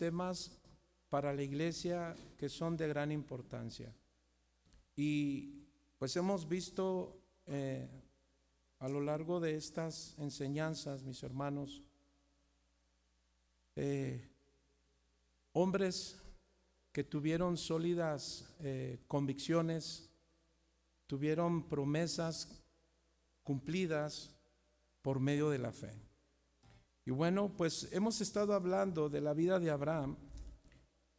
temas para la iglesia que son de gran importancia. Y pues hemos visto a lo largo de estas enseñanzas, mis hermanos, hombres que tuvieron sólidas convicciones, tuvieron promesas cumplidas por medio de la fe. Y bueno, pues hemos estado hablando de la vida de Abraham.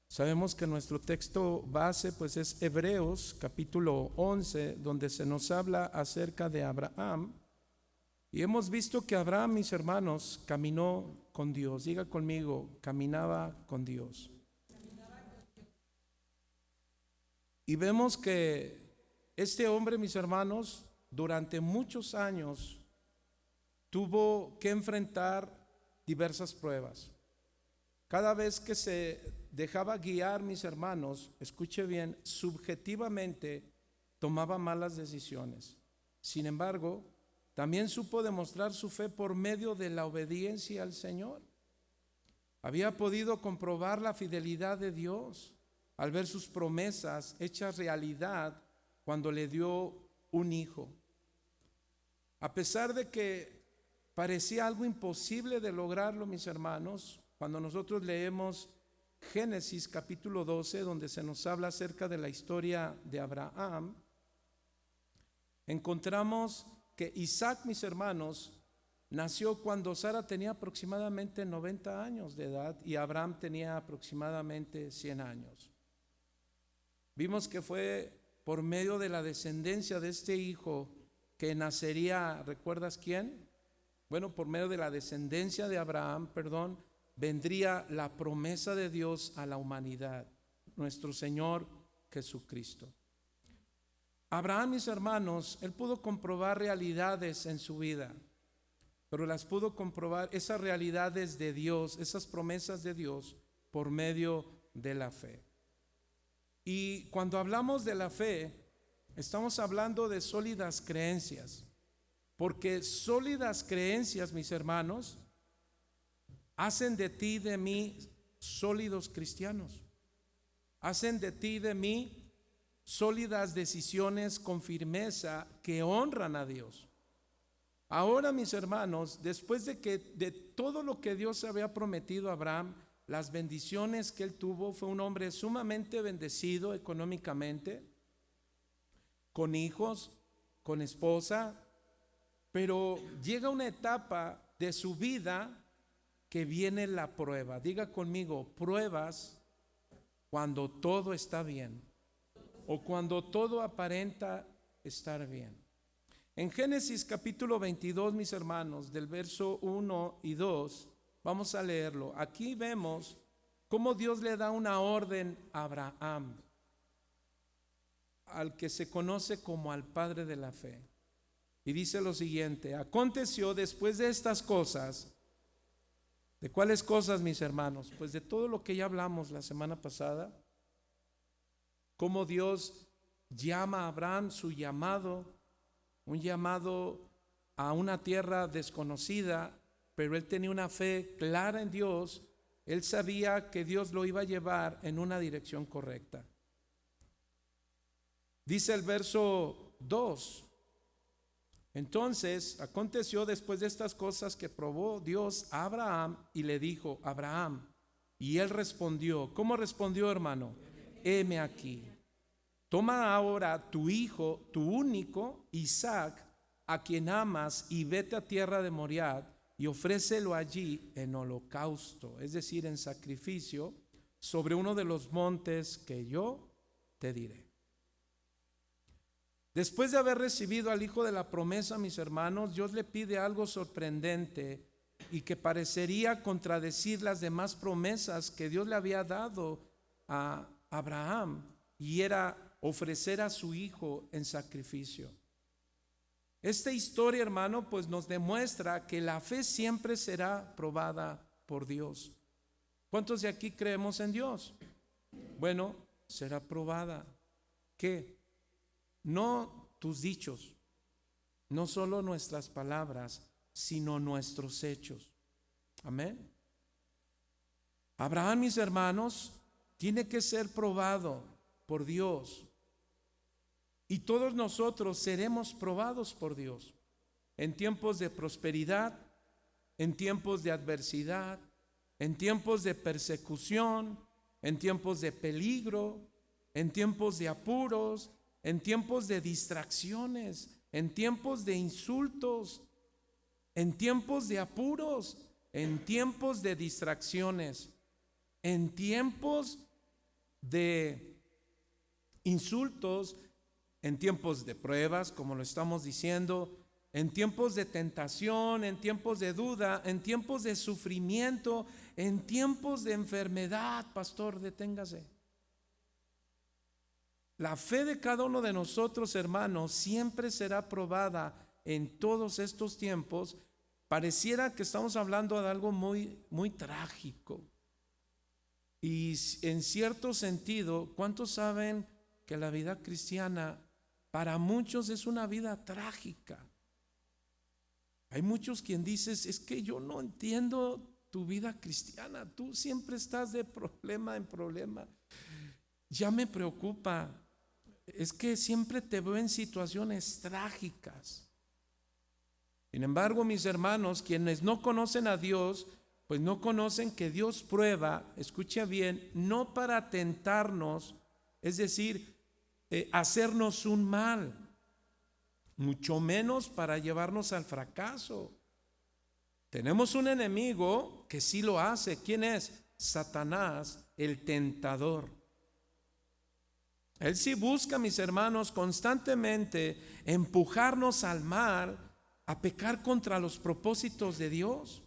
Sabemos que nuestro texto base pues es Hebreos capítulo 11, donde se nos habla acerca de Abraham. Y hemos visto que Abraham, mis hermanos, caminó con Dios. Diga conmigo, caminaba con Dios. Y vemos que este hombre, mis hermanos, durante muchos años tuvo que enfrentar diversas pruebas. Cada vez que se dejaba guiar, mis hermanos, escuche bien, subjetivamente tomaba malas decisiones. Sin embargo, también supo demostrar su fe por medio de la obediencia al Señor. Había podido comprobar la fidelidad de Dios al ver sus promesas hechas realidad cuando le dio un hijo. A pesar de que parecía algo imposible de lograrlo, mis hermanos, cuando nosotros leemos Génesis capítulo 12, donde se nos habla acerca de la historia de Abraham, encontramos que Isaac, mis hermanos, nació cuando Sara tenía aproximadamente 90 años de edad y Abraham tenía aproximadamente 100 años. Vimos que fue por medio de la descendencia de este hijo que nacería, ¿recuerdas quién? Bueno, por medio de la descendencia de Abraham, vendría la promesa de Dios a la humanidad, nuestro Señor Jesucristo. Abraham, mis hermanos, él pudo comprobar realidades en su vida, pero las pudo comprobar esas realidades de Dios, esas promesas de Dios, por medio de la fe. Y cuando hablamos de la fe, estamos hablando de sólidas creencias, porque sólidas creencias, mis hermanos, hacen de ti y de mí sólidos cristianos, hacen de ti y de mí sólidas decisiones con firmeza que honran a Dios. Ahora, mis hermanos, después de todo lo que Dios había prometido a Abraham, las bendiciones que él tuvo, fue un hombre sumamente bendecido económicamente, con hijos, con esposa, pero llega una etapa de su vida que viene la prueba. Diga conmigo, pruebas cuando todo está bien o cuando todo aparenta estar bien. En Génesis capítulo 22, mis hermanos, del verso 1 y 2, vamos a leerlo. Aquí vemos cómo Dios le da una orden a Abraham, al que se conoce como al padre de la fe. Y dice lo siguiente: aconteció después de estas cosas. ¿De cuáles cosas, mis hermanos? Pues de todo lo que ya hablamos la semana pasada. Cómo Dios llama a Abraham, su llamado, un llamado a una tierra desconocida, pero él tenía una fe clara en Dios. Él sabía que Dios lo iba a llevar en una dirección correcta. Dice el verso 2: entonces aconteció después de estas cosas que probó Dios a Abraham y le dijo: Abraham. Y él respondió. ¿Cómo respondió, hermano? Heme aquí. Toma ahora tu hijo, tu único, Isaac, a quien amas, y vete a tierra de Moriah y ofrécelo allí en holocausto, es decir, en sacrificio, sobre uno de los montes que yo te diré. Después de haber recibido al hijo de la promesa, mis hermanos, Dios le pide algo sorprendente y que parecería contradecir las demás promesas que Dios le había dado a Abraham, y era ofrecer a su hijo en sacrificio. Esta historia, hermano, pues nos demuestra que la fe siempre será probada por Dios. ¿Cuántos de aquí creemos en Dios? Bueno, será probada. ¿Qué? No tus dichos, no solo nuestras palabras, sino nuestros hechos. Amén. Abraham, mis hermanos, tiene que ser probado por Dios. Y todos nosotros seremos probados por Dios en tiempos de prosperidad, en tiempos de adversidad, en tiempos de persecución, en tiempos de peligro, en tiempos de apuros, en tiempos de distracciones, en tiempos de insultos, en tiempos de apuros, en tiempos de distracciones, en tiempos de insultos, en tiempos de pruebas, como lo estamos diciendo, en tiempos de tentación, en tiempos de duda, en tiempos de sufrimiento, en tiempos de enfermedad. Pastor, deténgase. La fe de cada uno de nosotros, hermanos, siempre será probada en todos estos tiempos. Pareciera que estamos hablando de algo muy trágico. Y en cierto sentido, ¿cuántos saben que la vida cristiana para muchos es una vida trágica? Hay muchos quien dicen, es que yo no entiendo tu vida cristiana, tú siempre estás de problema en problema. Ya me preocupa, es que siempre te veo en situaciones trágicas. Sin embargo, mis hermanos, quienes no conocen a Dios, pues no conocen que Dios prueba, escucha bien, no para tentarnos, es decir, hacernos un mal, mucho menos para llevarnos al fracaso. Tenemos un enemigo que sí lo hace. ¿Quién es? Satanás, el tentador. Él sí busca, mis hermanos, constantemente empujarnos al mal, a pecar contra los propósitos de Dios.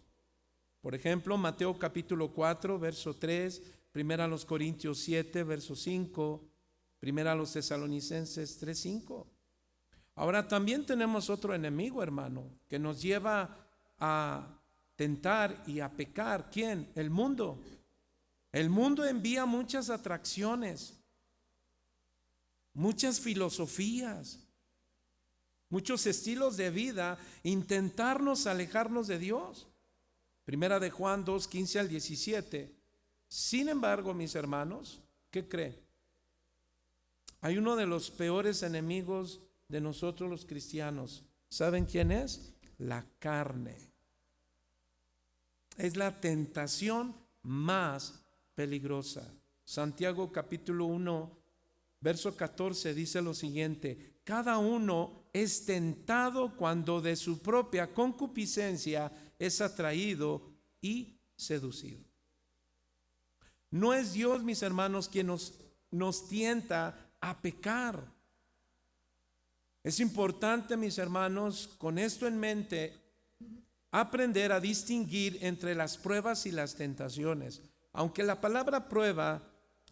Por ejemplo, Mateo capítulo 4, verso 3, primera a los Corintios 7, verso 5, primera a los Tesalonicenses 3, 5. Ahora también tenemos otro enemigo, hermano, que nos lleva a tentar y a pecar. ¿Quién? El mundo. El mundo envía muchas atracciones, muchas filosofías, muchos estilos de vida, intentarnos alejarnos de Dios. Primera de Juan 2, 15 al 17. Sin embargo, mis hermanos, ¿qué cree? Hay uno de los peores enemigos de nosotros los cristianos. ¿Saben quién es? La carne. Es la tentación más peligrosa. Santiago capítulo 1, verso 14 dice lo siguiente: cada uno es tentado cuando de su propia concupiscencia es atraído y seducido. No es Dios, mis hermanos, quien nos tienta a pecar. Es importante, mis hermanos, con esto en mente, aprender a distinguir entre las pruebas y las tentaciones. Aunque la palabra prueba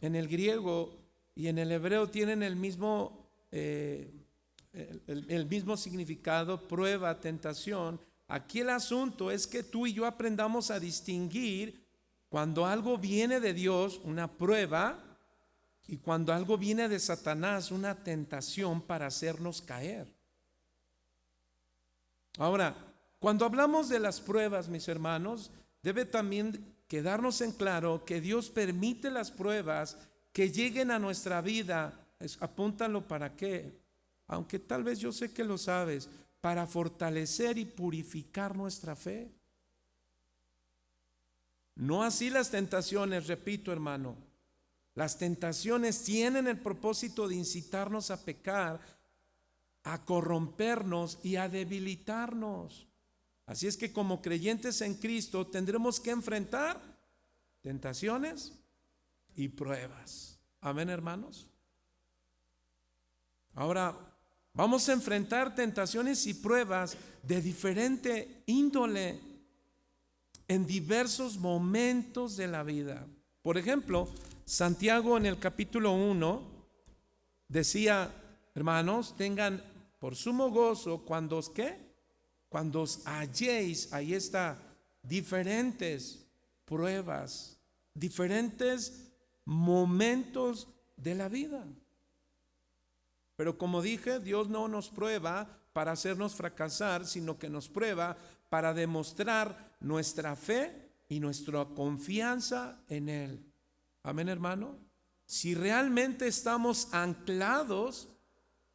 en el griego y en el hebreo tienen el mismo significado, prueba, tentación, aquí el asunto es que tú y yo aprendamos a distinguir cuando algo viene de Dios, una prueba, y cuando algo viene de Satanás, una tentación para hacernos caer. Ahora, cuando hablamos de las pruebas, mis hermanos, debe también quedarnos en claro que Dios permite las pruebas que lleguen a nuestra vida. Apúntalo para qué, aunque tal vez yo sé que lo sabes, para fortalecer y purificar nuestra fe. No así las tentaciones, repito, hermano. Las tentaciones tienen el propósito de incitarnos a pecar, a corrompernos y a debilitarnos. Así es que como creyentes en Cristo tendremos que enfrentar tentaciones y pruebas. Amén, hermanos. Ahora vamos a enfrentar tentaciones y pruebas de diferente índole en diversos momentos de la vida. Por ejemplo, Santiago en el capítulo 1 decía: hermanos, tengan por sumo gozo cuando os ¿qué? Cuando os halléis, ahí está, diferentes pruebas, diferentes momentos de la vida. Pero como dije, Dios no nos prueba para hacernos fracasar, sino que nos prueba para demostrar nuestra fe y nuestra confianza en Él. Amén, hermano. Si realmente estamos anclados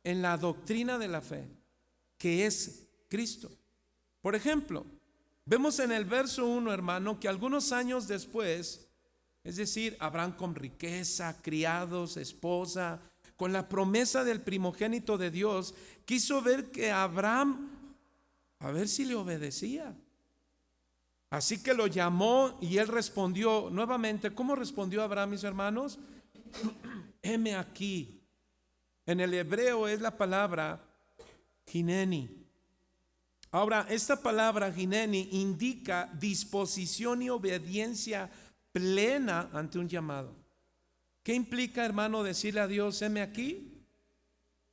en la doctrina de la fe, que es Cristo. Por ejemplo, vemos en el verso 1, hermano, que algunos años después, es decir, Abraham con riqueza, criados, esposa, con la promesa del primogénito de Dios, quiso ver que Abraham, a ver si le obedecía. Así que lo llamó y él respondió nuevamente. ¿Cómo respondió Abraham, mis hermanos? Heme aquí. En el hebreo es la palabra hineni. Ahora, esta palabra hineni indica disposición y obediencia plena ante un llamado. ¿Qué implica, hermano, decirle a Dios, heme aquí?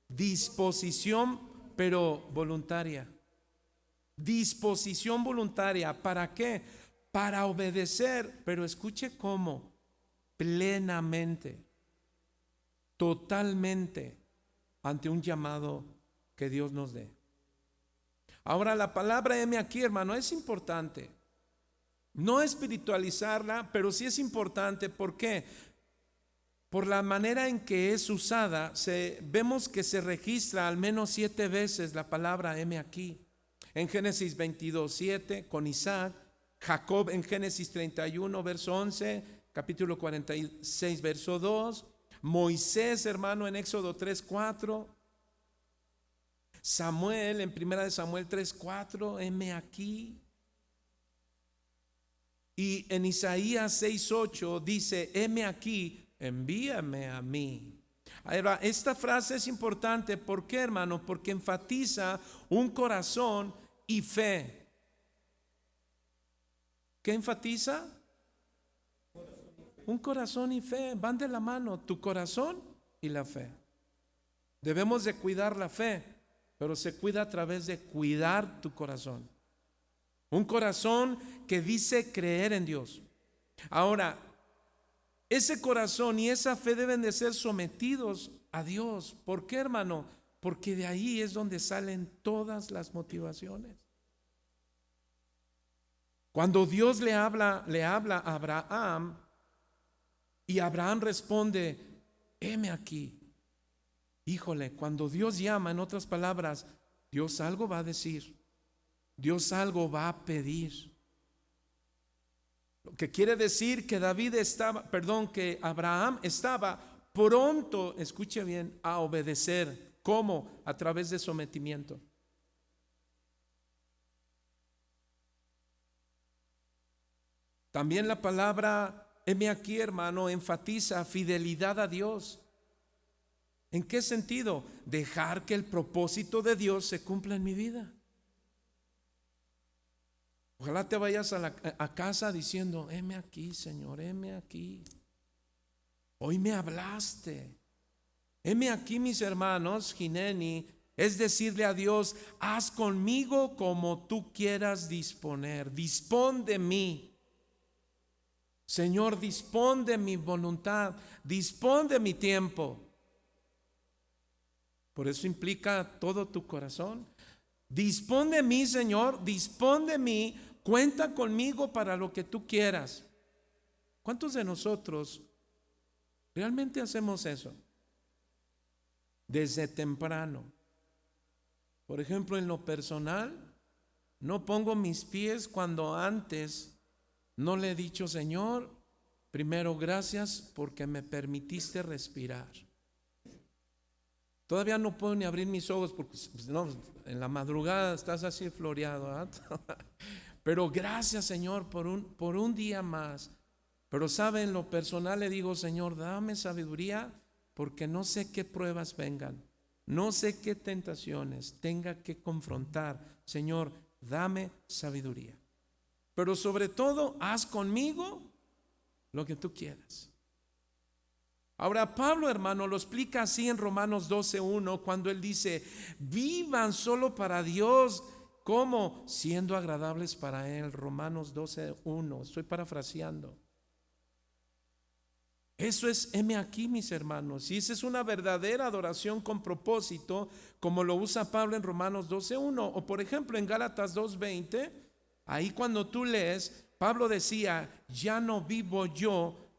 Disposición, pero voluntaria. Disposición voluntaria. ¿Para qué? Para obedecer, pero escuche cómo. Plenamente, totalmente, ante un llamado que Dios nos dé. Ahora, la palabra heme aquí, hermano, es importante. No espiritualizarla, pero sí es importante. ¿Por qué? Por la manera en que es usada, vemos que se registra al menos 7 veces la palabra heme aquí. En Génesis 22:7 con Isaac, Jacob en Génesis 31 verso 11, capítulo 46 verso 2, Moisés, hermano, en Éxodo 3:4, Samuel en Primera de Samuel 3:4, heme aquí. Y en Isaías 6:8 dice, heme aquí, envíame a mí. Ahora, esta frase es importante. ¿Por qué, hermano? Porque enfatiza un corazón y fe. ¿Qué enfatiza? Un corazón y fe. Van de la mano, tu corazón y la fe. Debemos de cuidar la fe, pero se cuida a través de cuidar tu corazón. Un corazón que dice creer en Dios. Ahora, ese corazón y esa fe deben de ser sometidos a Dios. ¿Por qué, hermano? Porque de ahí es donde salen todas las motivaciones. Cuando Dios le habla a Abraham y Abraham responde, heme aquí. Híjole, cuando Dios llama, en otras palabras, Dios algo va a decir, Dios algo va a pedir. Lo que quiere decir que que Abraham estaba pronto, escuche bien, a obedecer. ¿Cómo? A través de sometimiento. También la palabra heme aquí, hermano, enfatiza fidelidad a Dios. ¿En qué sentido? Dejar que el propósito de Dios se cumpla en mi vida. Ojalá te vayas a casa diciendo, heme aquí, Señor, heme aquí. Hoy me hablaste. Heme aquí, mis hermanos, hineni, es decirle a Dios, haz conmigo como tú quieras disponer. Dispón de mí. Señor, dispón de mi voluntad, dispón de mi tiempo. Por eso implica todo tu corazón. Dispón de mí, Señor, dispón de mí, cuenta conmigo para lo que tú quieras. ¿Cuántos de nosotros realmente hacemos eso? Desde temprano. Por ejemplo, en lo personal, no pongo mis pies cuando antes no le he dicho, Señor, primero gracias porque me permitiste respirar. Todavía no puedo ni abrir mis ojos porque no, en la madrugada estás así floreado, ¿eh? Pero gracias, Señor, por un día más. Pero sabe, en lo personal le digo, Señor, dame sabiduría porque no sé qué pruebas vengan, no sé qué tentaciones tenga que confrontar. Señor, dame sabiduría. Pero sobre todo, haz conmigo lo que tú quieras. Ahora Pablo, hermano, lo explica así en Romanos 12:1, cuando él dice, vivan solo para Dios. ¿Cómo? Siendo agradables para Él. Romanos 12:1, estoy parafraseando. Eso es, heme aquí, mis hermanos. Y esa es una verdadera adoración con propósito, como lo usa Pablo en Romanos 12:1. O por ejemplo en Gálatas 2:20, ahí cuando tú lees, Pablo decía, ya no vivo yo,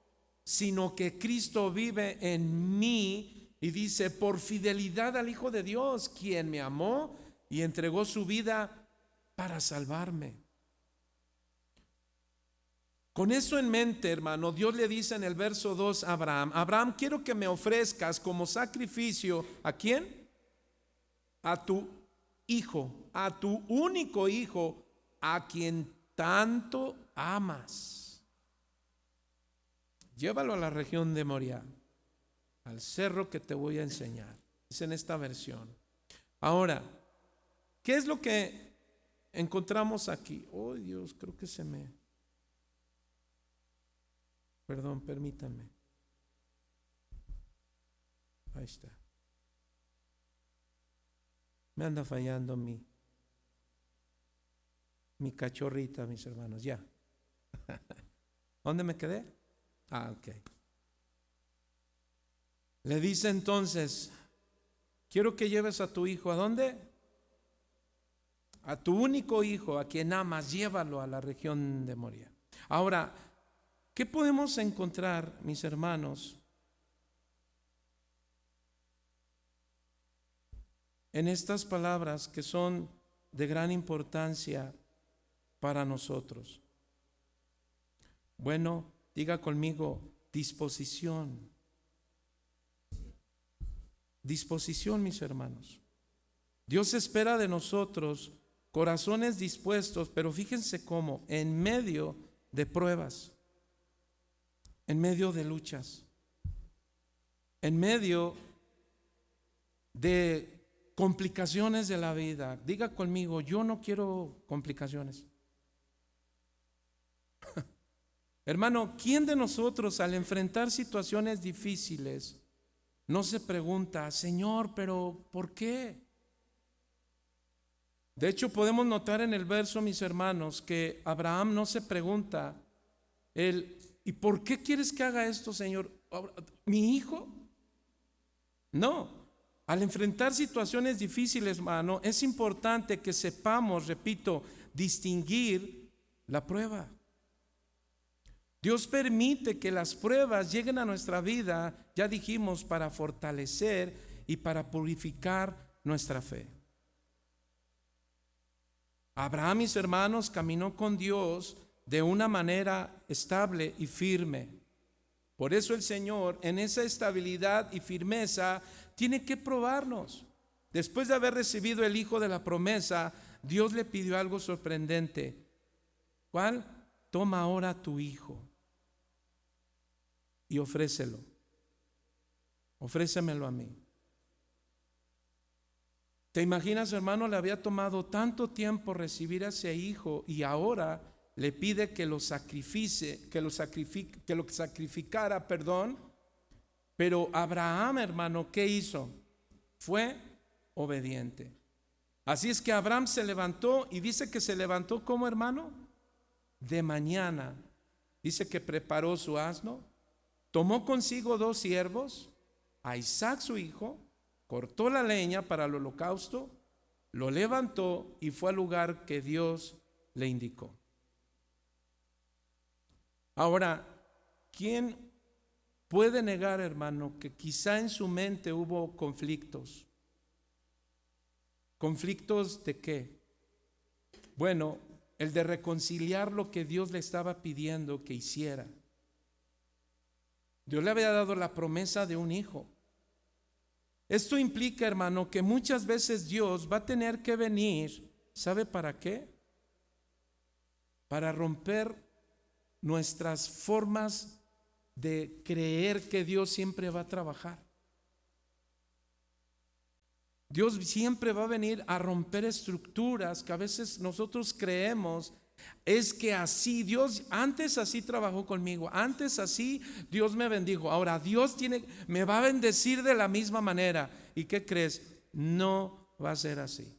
sino que Cristo vive en mí. Y dice, por fidelidad al Hijo de Dios, quien me amó y entregó su vida para salvarme. Con eso en mente, hermano, Dios le dice en el verso 2 a Abraham, Abraham, quiero que me ofrezcas como sacrificio, ¿a quién? A tu hijo, a tu único hijo, a quien tanto amas. Llévalo a la región de Moriah, al cerro que te voy a enseñar. Es en esta versión. Ahora, ¿qué es lo que encontramos aquí? Oh Dios, creo que perdón, permítanme. Ahí está. Me anda fallando mi cachorrita, mis hermanos. Ya. ¿Dónde me quedé? Ok. Le dice entonces, quiero que lleves a tu hijo. ¿A dónde? A tu único hijo, a quien amas, llévalo a la región de Moriah. Ahora, ¿qué podemos encontrar, mis hermanos, en estas palabras que son de gran importancia para nosotros? Bueno, diga conmigo, disposición. Disposición, mis hermanos. Dios espera de nosotros corazones dispuestos, pero fíjense cómo, en medio de pruebas, en medio de luchas, en medio de complicaciones de la vida. Diga conmigo, yo no quiero complicaciones. Hermano, ¿quién de nosotros al enfrentar situaciones difíciles no se pregunta, Señor, pero ¿por qué? De hecho, podemos notar en el verso, mis hermanos, que Abraham no se pregunta, ¿y por qué quieres que haga esto, Señor? ¿Mi hijo? No. Al enfrentar situaciones difíciles, hermano, es importante que sepamos, repito, distinguir la prueba. Dios permite que las pruebas lleguen a nuestra vida, ya dijimos, para fortalecer y para purificar nuestra fe. Abraham, mis hermanos, caminó con Dios de una manera estable y firme. Por eso el Señor, en esa estabilidad y firmeza, tiene que probarnos. Después de haber recibido el hijo de la promesa, Dios le pidió algo sorprendente. ¿Cuál? Toma ahora a tu hijo y ofrécelo. Ofrécemelo a mí. ¿Te imaginas, hermano? Le había tomado tanto tiempo recibir a ese hijo y ahora le pide que lo sacrificara, pero Abraham, hermano, ¿qué hizo? Fue obediente. Así es que Abraham se levantó, y dice que se levantó como, hermano, de mañana. Dice que preparó su asno, tomó consigo 2 siervos, a Isaac su hijo, cortó la leña para el holocausto, lo levantó y fue al lugar que Dios le indicó. Ahora, ¿quién puede negar, hermano, que quizá en su mente hubo conflictos? ¿Conflictos de qué? Bueno, el de reconciliar lo que Dios le estaba pidiendo que hiciera. Dios le había dado la promesa de un hijo. Esto implica, hermano, que muchas veces Dios va a tener que venir, ¿sabe para qué? Para romper nuestras formas de creer que Dios siempre va a trabajar. Dios siempre va a venir a romper estructuras que a veces nosotros creemos. Es que así Dios, antes así trabajó conmigo, antes así Dios me bendijo, ahora Dios me va a bendecir de la misma manera. ¿Y qué crees? No va a ser así.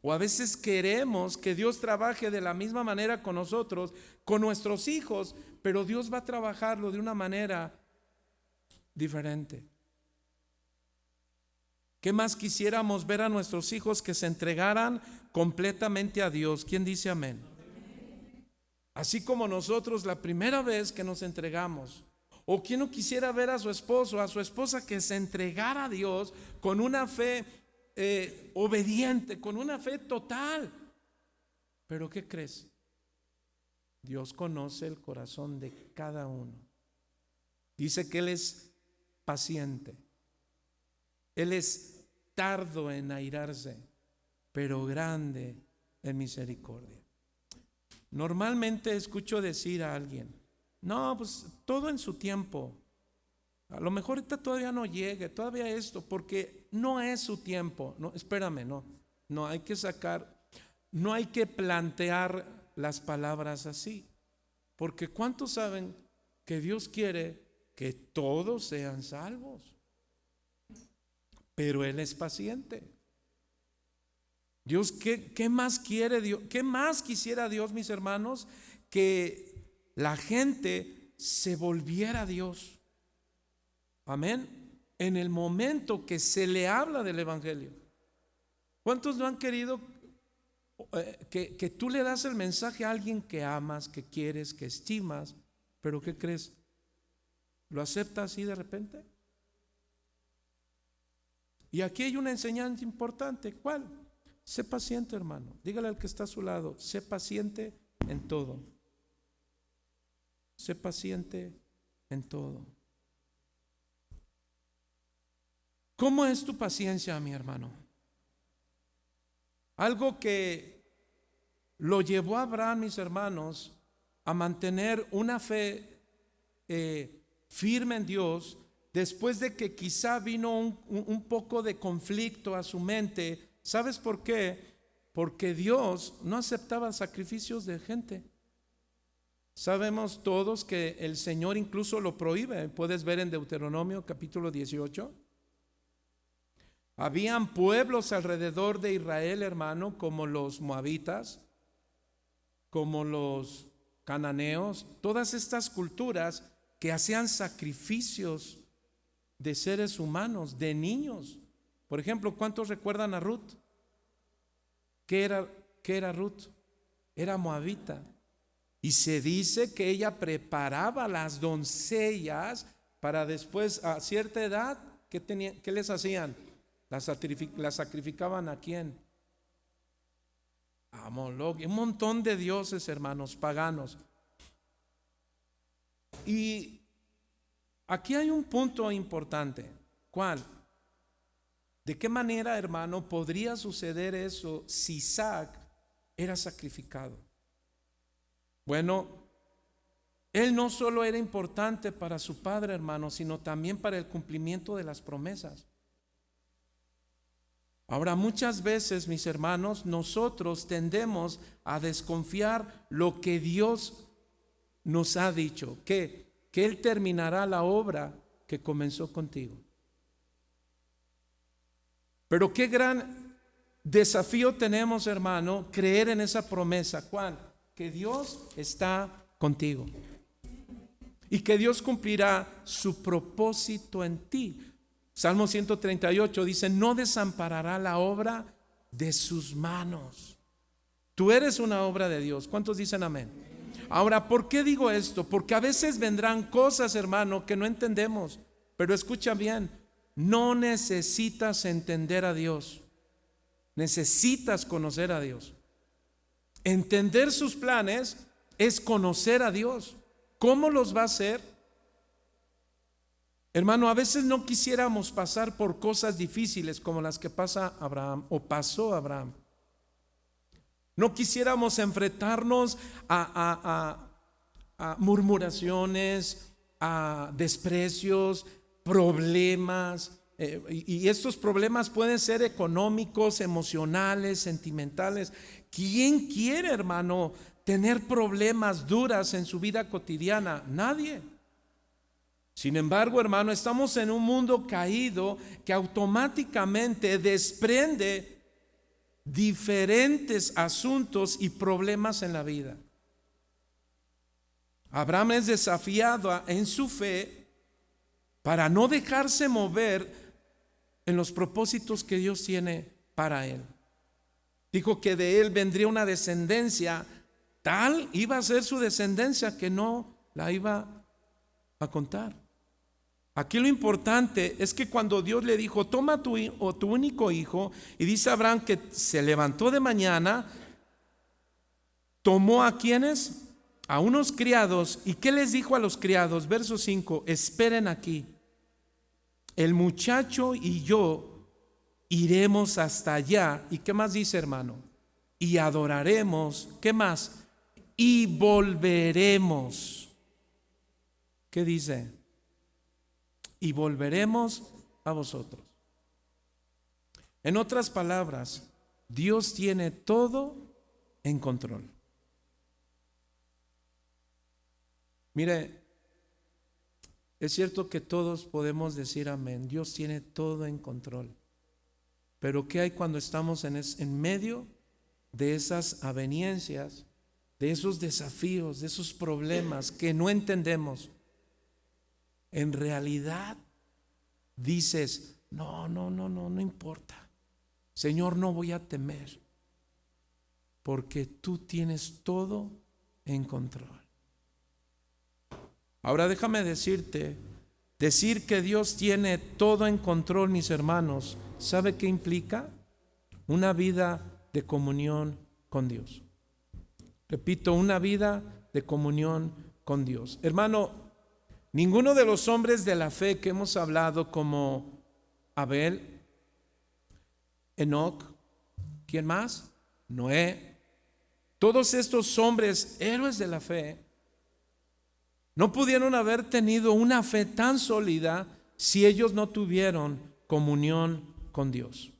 O a veces queremos que Dios trabaje de la misma manera con nosotros, con nuestros hijos, pero Dios va a trabajarlo de una manera diferente. ¿Qué más quisiéramos ver a nuestros hijos que se entregaran completamente a Dios? ¿Quién dice amén? Así como nosotros la primera vez que nos entregamos, o quien no quisiera ver a su esposo, a su esposa que se entregara a Dios con una fe obediente, con una fe total. Pero ¿qué crees? Dios conoce el corazón de cada uno. Dice que Él es paciente, Él es tardo en airarse, pero grande en misericordia. Normalmente escucho decir a alguien: no, pues todo en su tiempo. A lo mejor ahorita todavía no llegue, todavía esto, porque no es su tiempo. No, espérame, no hay que no hay que plantear las palabras así, porque ¿cuántos saben que Dios quiere que todos sean salvos? Pero Él es paciente. Dios, ¿qué más quiere Dios? ¿Qué más quisiera Dios, mis hermanos? Que la gente se volviera a Dios. Amén. En el momento que se le habla del evangelio. ¿Cuántos no han querido que tú le das el mensaje a alguien que amas, que quieres, que estimas, pero ¿qué crees? ¿Lo acepta así de repente? Y aquí hay una enseñanza importante. ¿Cuál? Sé paciente, hermano. Dígale al que está a su lado: sé paciente en todo. Sé paciente en todo. ¿Cómo es tu paciencia, mi hermano? Algo que lo llevó a Abraham, mis hermanos, a mantener una fe firme en Dios, después de que quizá vino un poco de conflicto a su mente. ¿Sabes por qué? Porque Dios no aceptaba sacrificios de gente. Sabemos todos que el Señor incluso lo prohíbe. Puedes ver en Deuteronomio capítulo 18. Habían pueblos alrededor de Israel, hermano, como los moabitas, como los cananeos, todas estas culturas que hacían sacrificios de seres humanos, de niños. Por ejemplo, ¿cuántos recuerdan a Ruth? ¿Qué era Ruth? Era moabita. Y se dice que ella preparaba a las doncellas para después, a cierta edad, ¿qué les hacían? Las sacrificaban ¿a quién? A Moloch. Un montón de dioses, hermanos, paganos. Y aquí hay un punto importante. ¿Cuál? ¿De qué manera, hermano, podría suceder eso si Isaac era sacrificado? Bueno, él no solo era importante para su padre, hermano, sino también para el cumplimiento de las promesas. Ahora, muchas veces, mis hermanos, nosotros tendemos a desconfiar lo que Dios nos ha dicho, que Él terminará la obra que comenzó contigo. Pero qué gran desafío tenemos, hermano, creer en esa promesa. ¿Cuál? Que Dios está contigo y que Dios cumplirá su propósito en ti. Salmo 138 dice: no desamparará la obra de sus manos. Tú eres una obra de Dios. ¿Cuántos dicen amén? Ahora, ¿por qué digo esto? Porque a veces vendrán cosas, hermano, que no entendemos. Pero escucha bien, no necesitas entender a Dios, necesitas conocer a Dios. Entender sus planes es conocer a Dios. ¿Cómo los va a hacer? Hermano, a veces no quisiéramos pasar por cosas difíciles como las que pasa Abraham o pasó Abraham. No quisiéramos enfrentarnos a murmuraciones, a desprecios, problemas. Y estos problemas pueden ser económicos, emocionales, sentimentales. ¿Quién quiere, hermano, tener problemas duras en su vida cotidiana? Nadie. Sin embargo, hermano, estamos en un mundo caído que automáticamente desprende diferentes asuntos y problemas en la vida. Abraham es desafiado en su fe para no dejarse mover en los propósitos que Dios tiene para él. Dijo que de él vendría una descendencia tal iba a ser su descendencia que no la iba a contar. Aquí lo importante es que cuando Dios le dijo, toma tu único hijo, y dice Abraham que se levantó de mañana, tomó a quienes, a unos criados, y ¿qué les dijo a los criados? Verso 5, esperen aquí, el muchacho y yo iremos hasta allá. ¿Y qué más dice, hermano? Y adoraremos, ¿qué más? Y volveremos. ¿Qué dice? Y volveremos a vosotros. En otras palabras, Dios tiene todo en control. Mire, es cierto que todos podemos decir amén. Dios tiene todo en control. Pero ¿qué hay cuando estamos en medio de esas aveniencias, de esos desafíos, de esos problemas que no entendemos? En realidad dices, no importa. Señor, no voy a temer, porque tú tienes todo en control. Ahora déjame decirte, decir que Dios tiene todo en control, mis hermanos, ¿sabe qué implica? Una vida de comunión con Dios. Repito, una vida de comunión con Dios. Hermano, ninguno de los hombres de la fe que hemos hablado, como Abel, Enoc, ¿quién más? Noé, todos estos hombres, héroes de la fe, no pudieron haber tenido una fe tan sólida si ellos no tuvieron comunión con Dios.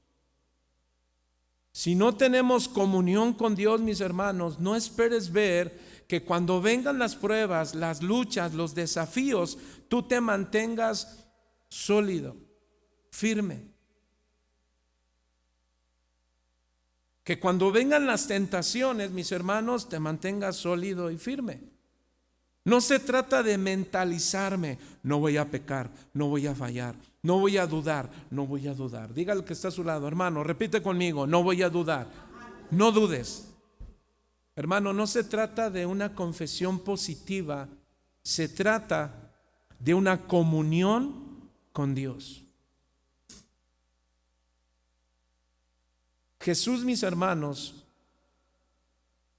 Si no tenemos comunión con Dios, mis hermanos, no esperes ver que cuando vengan las pruebas, las luchas, los desafíos, tú te mantengas sólido, firme. Que cuando vengan las tentaciones, mis hermanos, te mantengas sólido y firme. No se trata de mentalizarme, no voy a pecar, no voy a fallar, no voy a dudar, no voy a dudar. Diga al que está a su lado, hermano, repite conmigo, no voy a dudar. No dudes. Hermano, no se trata de una confesión positiva, se trata de una comunión con Dios. Jesús, mis hermanos,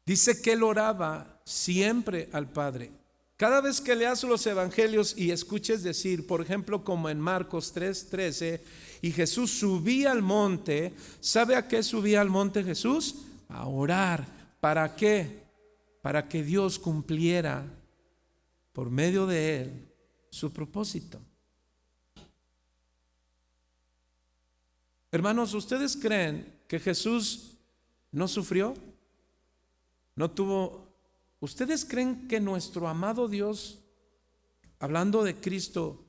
dice que él oraba siempre al Padre. Cada vez que leas los evangelios y escuches decir, por ejemplo, como en Marcos 3:13, y Jesús subía al monte, ¿sabe a qué subía al monte Jesús? A orar. ¿Para qué? Para que Dios cumpliera por medio de él su propósito. Hermanos, ¿ustedes creen que Jesús no sufrió? No tuvo. ¿Ustedes creen que nuestro amado Dios, hablando de Cristo,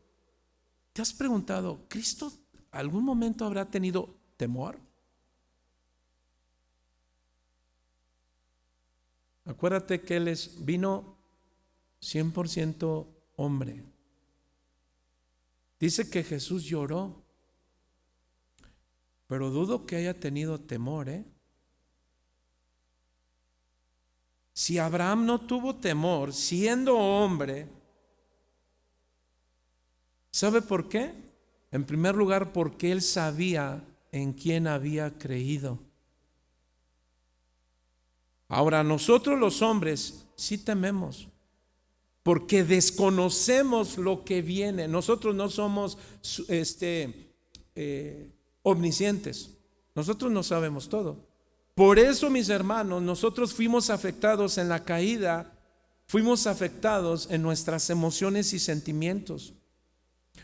te has preguntado, ¿Cristo algún momento habrá tenido temor? Acuérdate que Él vino 100% hombre. Dice que Jesús lloró, pero dudo que haya tenido temor, Si Abraham no tuvo temor siendo hombre, ¿sabe por qué? En primer lugar, porque él sabía en quién había creído. Ahora, nosotros los hombres sí tememos, porque desconocemos lo que viene. Nosotros no somos omniscientes. Nosotros no sabemos todo. Por eso, mis hermanos, nosotros fuimos afectados en la caída, fuimos afectados en nuestras emociones y sentimientos.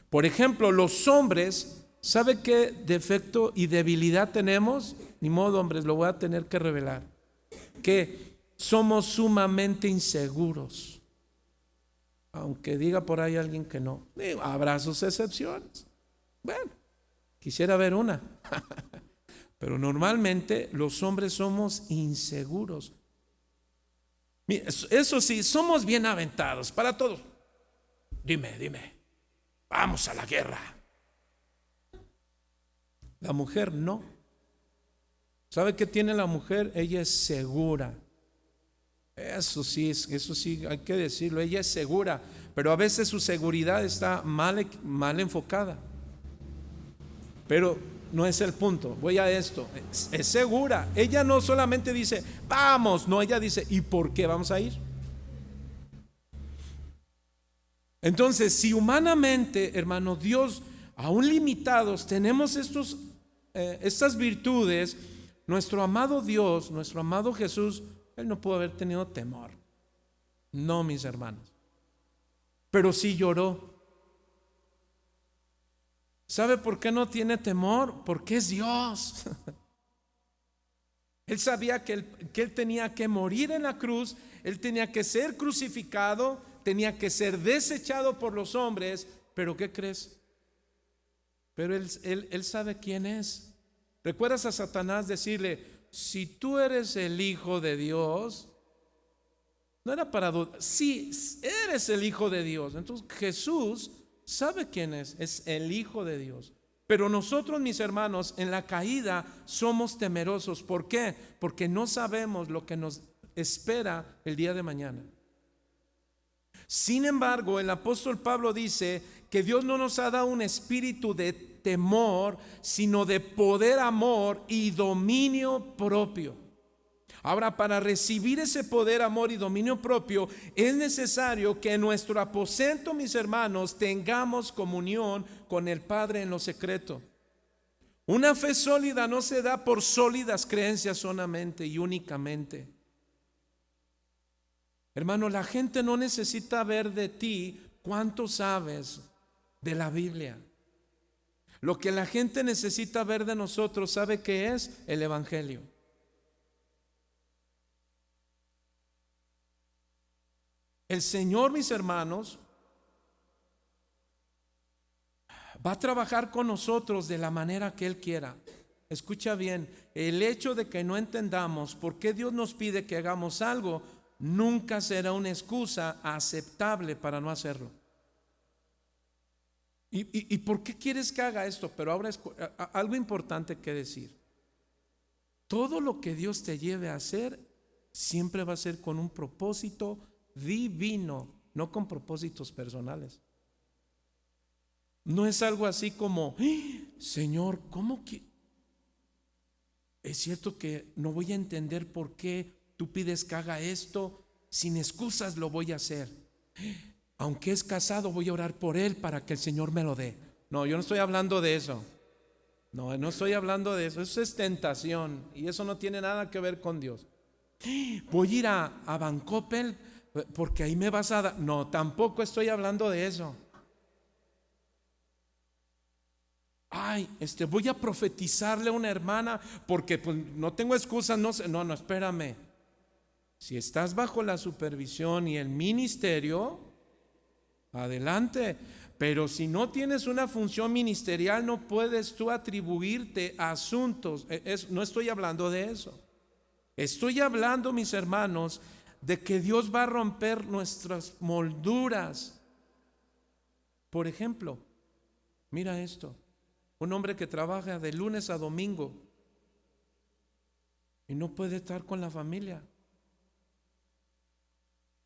Por ejemplo, los hombres, ¿sabe qué defecto y debilidad tenemos? Ni modo, hombres, lo voy a tener que revelar. Que somos sumamente inseguros. Aunque diga por ahí alguien que no, habrá sus excepciones. Bueno, quisiera ver una. Pero normalmente los hombres somos inseguros. Eso sí, somos bien aventados para todos. Dime, vamos a la guerra. La mujer no. ¿Sabe qué tiene la mujer? Ella es segura. Eso sí, hay que decirlo. Ella es segura, pero a veces su seguridad está mal enfocada. Pero no es el punto. Voy a esto. Es segura. Ella no solamente dice, vamos, no, ella dice, ¿y por qué vamos a ir? Entonces, si humanamente, hermano, Dios, aún limitados, tenemos estas virtudes, nuestro amado Dios, nuestro amado Jesús, Él no pudo haber tenido temor. No, mis hermanos. Pero sí lloró. ¿Sabe por qué no tiene temor? Porque es Dios. Él sabía que él tenía que morir en la cruz, Él tenía que ser crucificado, tenía que ser desechado por los hombres. Pero ¿qué crees? Pero él sabe quién es. ¿Recuerdas a Satanás decirle, si tú eres el Hijo de Dios? No era para dudar. Sí, eres el Hijo de Dios. Entonces Jesús sabe quién es el Hijo de Dios. Pero nosotros, mis hermanos, en la caída somos temerosos. ¿Por qué? Porque no sabemos lo que nos espera el día de mañana. Sin embargo, el apóstol Pablo dice que Dios no nos ha dado un espíritu de temor, sino de poder, amor y dominio propio. Ahora, para recibir ese poder, amor y dominio propio, es necesario que en nuestro aposento, mis hermanos, tengamos comunión con el Padre en lo secreto. Una fe sólida no se da por sólidas creencias solamente y únicamente. Hermano, la gente no necesita ver de ti cuánto sabes de la Biblia. Lo que la gente necesita ver de nosotros, ¿sabe qué es? El Evangelio. El Señor, mis hermanos, va a trabajar con nosotros de la manera que Él quiera. Escucha bien, el hecho de que no entendamos por qué Dios nos pide que hagamos algo, nunca será una excusa aceptable para no hacerlo. ¿Y por qué quieres que haga esto? Pero ahora es algo importante que decir. Todo lo que Dios te lleve a hacer siempre va a ser con un propósito divino, no con propósitos personales. No es algo así como, Señor, ¿cómo que? Es cierto que no voy a entender por qué tú pides que haga esto. Sin excusas lo voy a hacer. Aunque es casado, voy a orar por él para que el Señor me lo dé. No, yo no estoy hablando de eso. No estoy hablando de eso. Eso es tentación y eso no tiene nada que ver con Dios. Voy a ir a Bancopel porque ahí me vas a dar. No, tampoco estoy hablando de eso. Ay, voy a profetizarle a una hermana porque pues, no tengo excusas, no sé. No, espérame. Si estás bajo la supervisión y el ministerio, adelante. Pero si no tienes una función ministerial, no puedes tú atribuirte a asuntos. No estoy hablando de eso. Estoy hablando, mis hermanos, de que Dios va a romper nuestras molduras. Por ejemplo, mira esto. Un hombre que trabaja de lunes a domingo y no puede estar con la familia.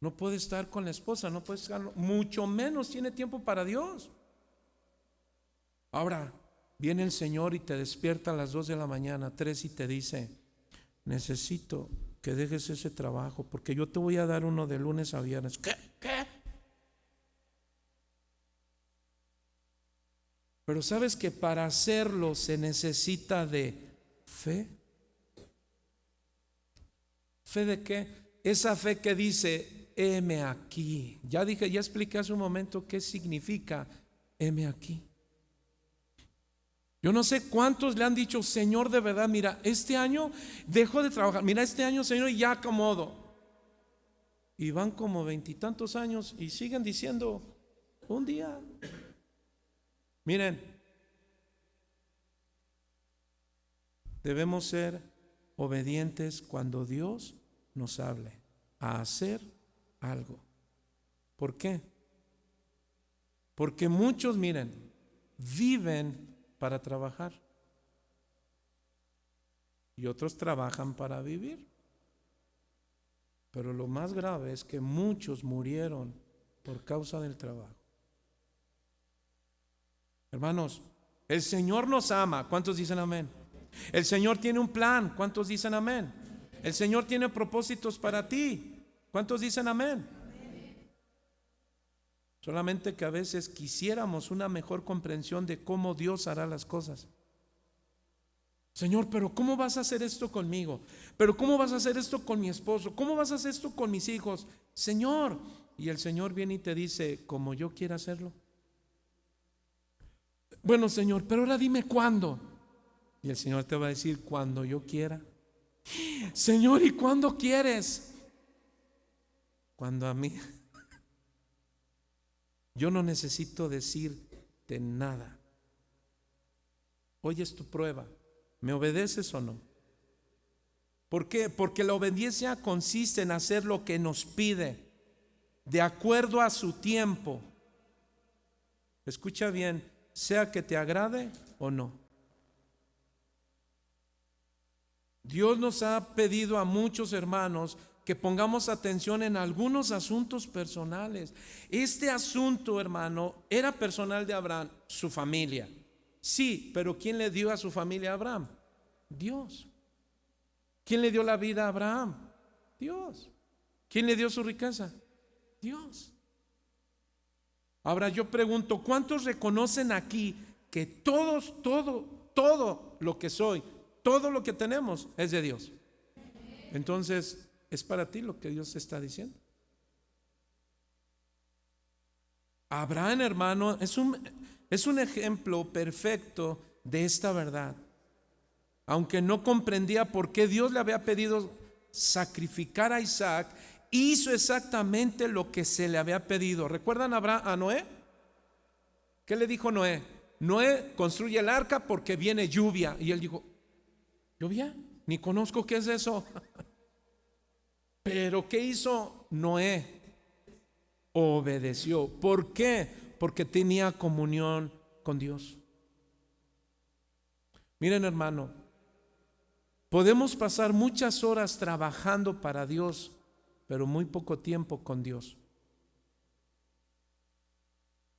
No puede estar con la esposa, no puede estar, mucho menos tiene tiempo para Dios. Ahora, viene el Señor y te despierta a las 2 de la mañana, 3 y te dice, necesito que dejes ese trabajo porque yo te voy a dar uno de lunes a viernes. ¿Qué? Pero sabes que para hacerlo se necesita de fe. ¿Fe de qué? Esa fe que dice, heme aquí. Ya expliqué hace un momento qué significa heme aquí. Yo no sé cuántos le han dicho, Señor, de verdad, mira, este año dejo de trabajar, mira, este año, Señor, ya acomodo. Y van como 20 y tantos años y siguen diciendo, un día. Miren, debemos ser obedientes cuando Dios nos hable a hacer algo. ¿Por qué? Porque muchos, miren, viven para trabajar y otros trabajan para vivir. Pero lo más grave es que muchos murieron por causa del trabajo. Hermanos, el Señor nos ama. ¿Cuántos dicen amén? El Señor tiene un plan. ¿Cuántos dicen amén? El Señor tiene propósitos para ti. ¿Cuántos dicen amén? Solamente que a veces quisiéramos una mejor comprensión de cómo Dios hará las cosas. Señor, pero ¿cómo vas a hacer esto conmigo? ¿Pero cómo vas a hacer esto con mi esposo? ¿Cómo vas a hacer esto con mis hijos? Señor, y el Señor viene y te dice, como yo quiera hacerlo. Bueno, Señor, pero ahora dime cuándo. Y el Señor te va a decir, cuando yo quiera. Señor, ¿y cuándo quieres? Cuando a mí. Yo no necesito decirte nada. Hoy es tu prueba. ¿Me obedeces o no? ¿Por qué? Porque la obediencia consiste en hacer lo que nos pide, de acuerdo a su tiempo. Escucha bien, sea que te agrade o no. Dios nos ha pedido a muchos hermanos que pongamos atención en algunos asuntos personales. Este asunto, hermano, era personal de Abraham, su familia. Sí, pero ¿quién le dio a su familia a Abraham? Dios. ¿Quién le dio la vida a Abraham? Dios. ¿Quién le dio su riqueza? Dios. Ahora yo pregunto, ¿cuántos reconocen aquí que todo lo que soy, todo lo que tenemos es de Dios? Entonces, es para ti lo que Dios está diciendo. Abraham, hermano, es un ejemplo perfecto de esta verdad. Aunque no comprendía por qué Dios le había pedido sacrificar a Isaac, hizo exactamente lo que se le había pedido. ¿Recuerdan a Noé? ¿Qué le dijo Noé? Noé, construye el arca porque viene lluvia. Y él dijo, ¿lluvia? Ni conozco qué es eso. Pero ¿qué hizo Noé? Obedeció. ¿Por qué? Porque tenía comunión con Dios. Miren, hermano, podemos pasar muchas horas trabajando para Dios, pero muy poco tiempo con Dios.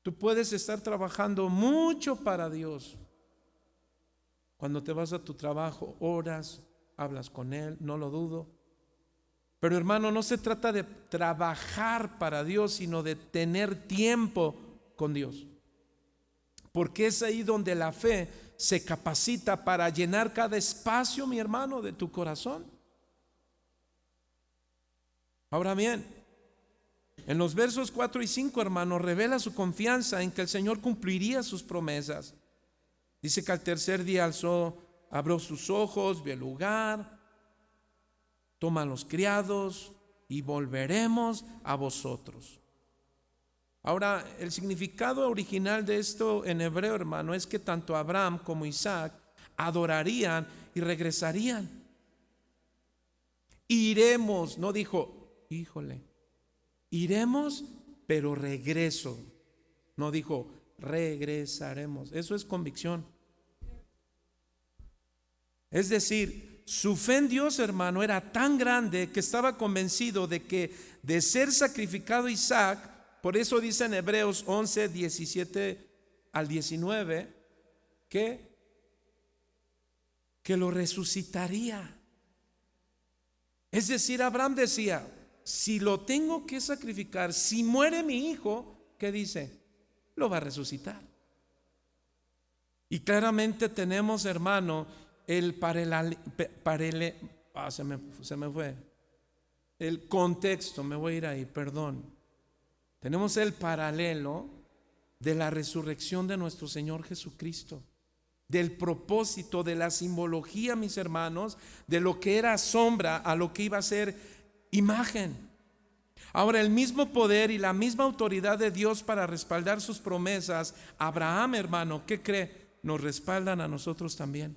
Tú puedes estar trabajando mucho para Dios. Cuando te vas a tu trabajo, oras, hablas con Él, no lo dudo. Pero hermano, no se trata de trabajar para Dios, sino de tener tiempo con Dios. Porque es ahí donde la fe se capacita para llenar cada espacio, mi hermano, de tu corazón. Ahora bien, en los versos 4 y 5, hermano, revela su confianza en que el Señor cumpliría sus promesas. Dice que al tercer día abrió sus ojos, vio el lugar, toma a los criados y volveremos a vosotros. Ahora, el significado original de esto en hebreo, hermano, es que tanto Abraham como Isaac adorarían y regresarían. Iremos, no dijo, híjole, iremos, pero regreso. No dijo, regresaremos. Eso es convicción. Es decir, su fe en Dios, hermano, era tan grande que estaba convencido de que de ser sacrificado Isaac, por eso dice en Hebreos 11, 17 al 19, que lo resucitaría. Es decir, Abraham decía, si lo tengo que sacrificar, si muere mi hijo, ¿qué dice? Lo va a resucitar. Y claramente tenemos, hermano, el contexto, me voy a ir ahí, perdón. Tenemos el paralelo de la resurrección de nuestro Señor Jesucristo, del propósito, de la simbología, mis hermanos, de lo que era sombra a lo que iba a ser imagen. Ahora, el mismo poder y la misma autoridad de Dios para respaldar sus promesas, Abraham, hermano, ¿qué cree? Nos respaldan a nosotros también.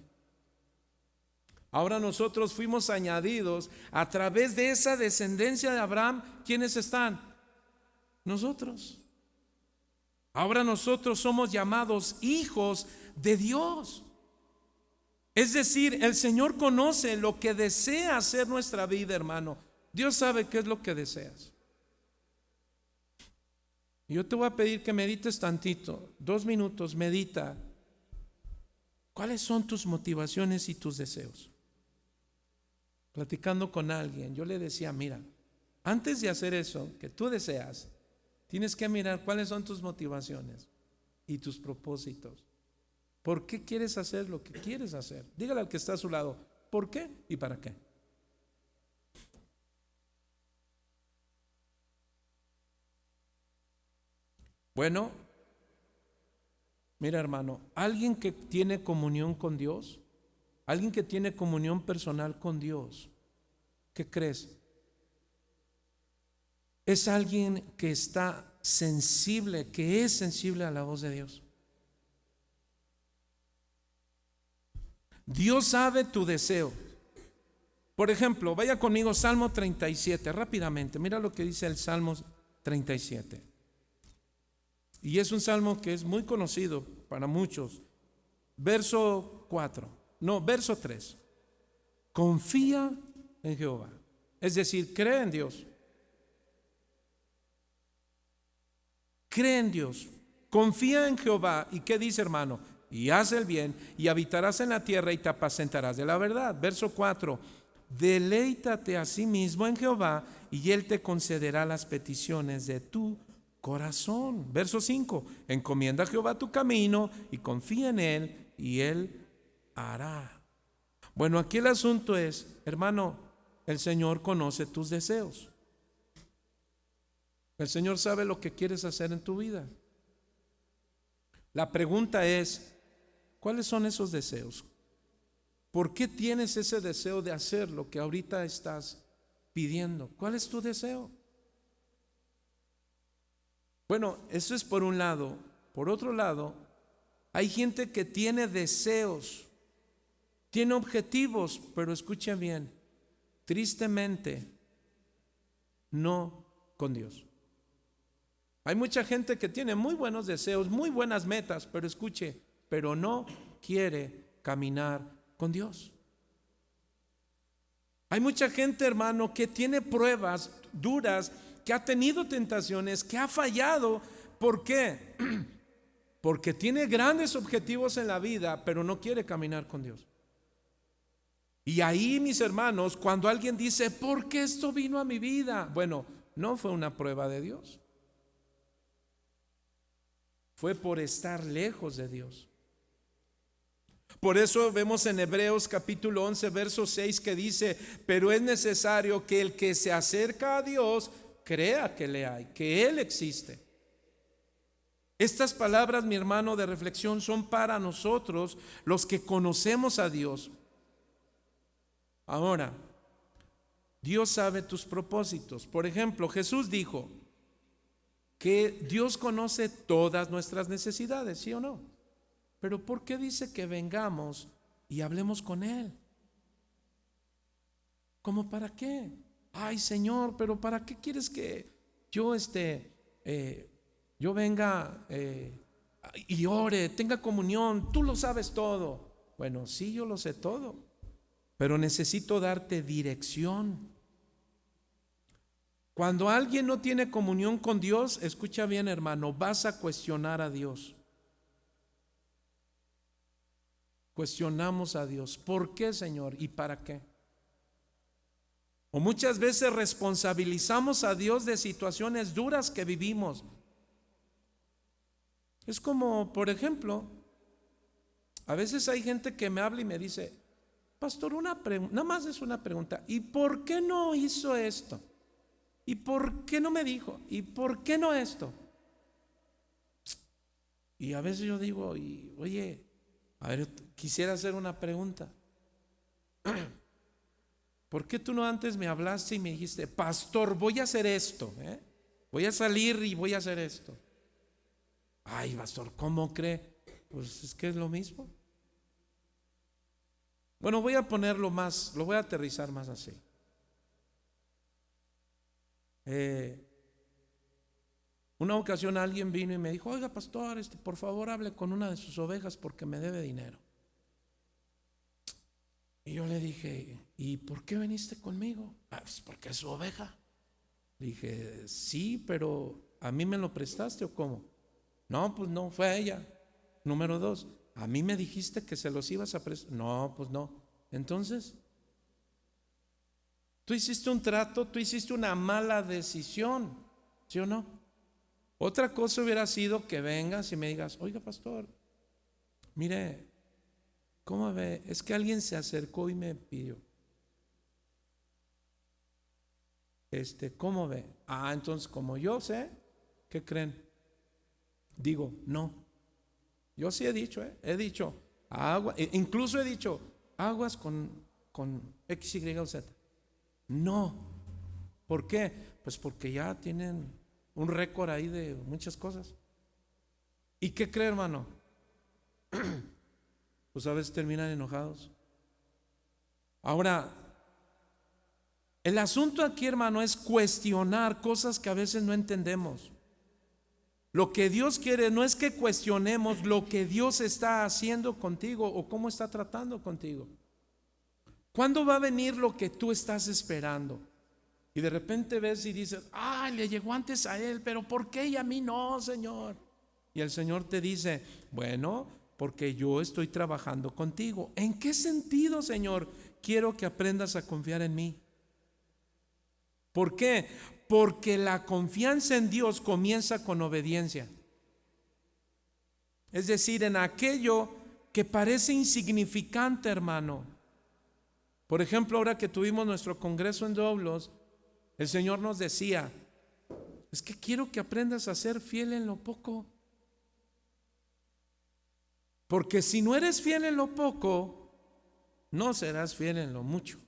Ahora nosotros fuimos añadidos a través de esa descendencia de Abraham. ¿Quiénes están? Nosotros. Ahora nosotros somos llamados hijos de Dios. Es decir, el Señor conoce lo que desea hacer nuestra vida, hermano. Dios sabe qué es lo que deseas. Y yo te voy a pedir que medites tantito, 2 minutos, medita. ¿Cuáles son tus motivaciones y tus deseos? Platicando con alguien, yo le decía, mira, antes de hacer eso que tú deseas, tienes que mirar cuáles son tus motivaciones y tus propósitos. ¿Por qué quieres hacer lo que quieres hacer? Dígale al que está a su lado, ¿por qué y para qué? Bueno, mira hermano, alguien que tiene comunión con Dios, alguien que tiene comunión personal con Dios, ¿qué crees? Es alguien que está sensible, que es sensible a la voz de Dios. Dios sabe tu deseo. Por ejemplo, vaya conmigo Salmo 37, rápidamente. Mira lo que dice el Salmo 37. Y es un salmo que es muy conocido para muchos. Verso 3. Confía en Jehová. Es decir, cree en Dios. Cree en Dios. Confía en Jehová. ¿Y qué dice, hermano? Y haz el bien y habitarás en la tierra y te apacentarás de la verdad. Verso 4. Deleítate a sí mismo en Jehová y Él te concederá las peticiones de tu corazón. Verso 5. Encomienda a Jehová tu camino y confía en Él y Él hará. Bueno, aquí el asunto es, hermano, el Señor conoce tus deseos. El Señor sabe lo que quieres hacer en tu vida. La pregunta es, ¿cuáles son esos deseos? ¿Por qué tienes ese deseo de hacer lo que ahorita estás pidiendo? ¿Cuál es tu deseo? Bueno, eso es por un lado. Por otro lado, hay gente que tiene deseos, tiene objetivos, pero escucha bien, tristemente, no con Dios. Hay mucha gente que tiene muy buenos deseos, muy buenas metas, pero escuche, pero no quiere caminar con Dios. Hay mucha gente, hermano, que tiene pruebas duras, que ha tenido tentaciones, que ha fallado. ¿Por qué? Porque tiene grandes objetivos en la vida, pero no quiere caminar con Dios. Y ahí, mis hermanos, cuando alguien dice, ¿por qué esto vino a mi vida? Bueno, no fue una prueba de Dios. Fue por estar lejos de Dios. Por eso vemos en Hebreos capítulo 11, verso 6 que dice, pero es necesario que el que se acerca a Dios crea que le hay, que Él existe. Estas palabras, mi hermano, de reflexión son para nosotros los que conocemos a Dios. Ahora, Dios sabe tus propósitos. Por ejemplo, Jesús dijo que Dios conoce todas nuestras necesidades, ¿sí o no? Pero ¿por qué dice que vengamos y hablemos con Él? ¿Cómo para qué? Ay, Señor, pero ¿para qué quieres que yo yo venga y ore, tenga comunión? Tú lo sabes todo. Bueno, sí, yo lo sé todo, pero necesito darte dirección. Cuando alguien no tiene comunión con Dios, escucha bien, hermano, vas a cuestionar a Dios. Cuestionamos a Dios. ¿Por qué, Señor? ¿Y para qué? O muchas veces responsabilizamos a Dios de situaciones duras que vivimos. Es como, por ejemplo, a veces hay gente que me habla y me dice, pastor, nada más es una pregunta, ¿y por qué no hizo esto? ¿Y por qué no me dijo? ¿Y por qué no esto? Y a veces yo digo, oye, a ver, quisiera hacer una pregunta. ¿Por qué tú no antes me hablaste y me dijiste, pastor, voy a hacer esto, voy a salir y voy a hacer esto? Ay, pastor, ¿cómo cree? Pues es que es lo mismo. Bueno, voy a ponerlo más, lo voy a aterrizar más así. Una ocasión alguien vino y me dijo, oiga, pastor, por favor hable con una de sus ovejas porque me debe dinero. Y yo le dije, ¿y por qué viniste conmigo? Pues porque es su oveja. Le dije, sí, pero ¿a mí me lo prestaste o cómo? No, pues no, fue a ella. Número 2, ¿a mí me dijiste que se los ibas a prestar? No, pues no. Entonces, tú hiciste un trato, tú hiciste una mala decisión, ¿sí o no? Otra cosa hubiera sido que vengas y me digas, oiga pastor, mire, ¿cómo ve? Es que alguien se acercó y me pidió. ¿Cómo ve? Entonces como yo sé, ¿qué creen? Digo, no. Yo sí he dicho, agua, incluso he dicho, aguas con X, Y o Z. No. ¿Por qué? Pues porque ya tienen un récord ahí de muchas cosas. ¿Y qué cree, hermano? Pues a veces terminan enojados. Ahora, el asunto aquí, hermano, es cuestionar cosas que a veces no entendemos. Lo que Dios quiere no es que cuestionemos lo que Dios está haciendo contigo o cómo está tratando contigo. ¿Cuándo va a venir lo que tú estás esperando? Y de repente ves y dices, le llegó antes a él, pero ¿por qué y a mí no, Señor? Y el Señor te dice, bueno, porque yo estoy trabajando contigo. ¿En qué sentido, Señor? Quiero que aprendas a confiar en mí. ¿Por qué? Porque la confianza en Dios comienza con obediencia. Es decir, en aquello que parece insignificante, hermano. Por ejemplo, ahora que tuvimos nuestro congreso en Doblos, el Señor nos decía, es que quiero que aprendas a ser fiel en lo poco. Porque si no eres fiel en lo poco, no serás fiel en lo mucho.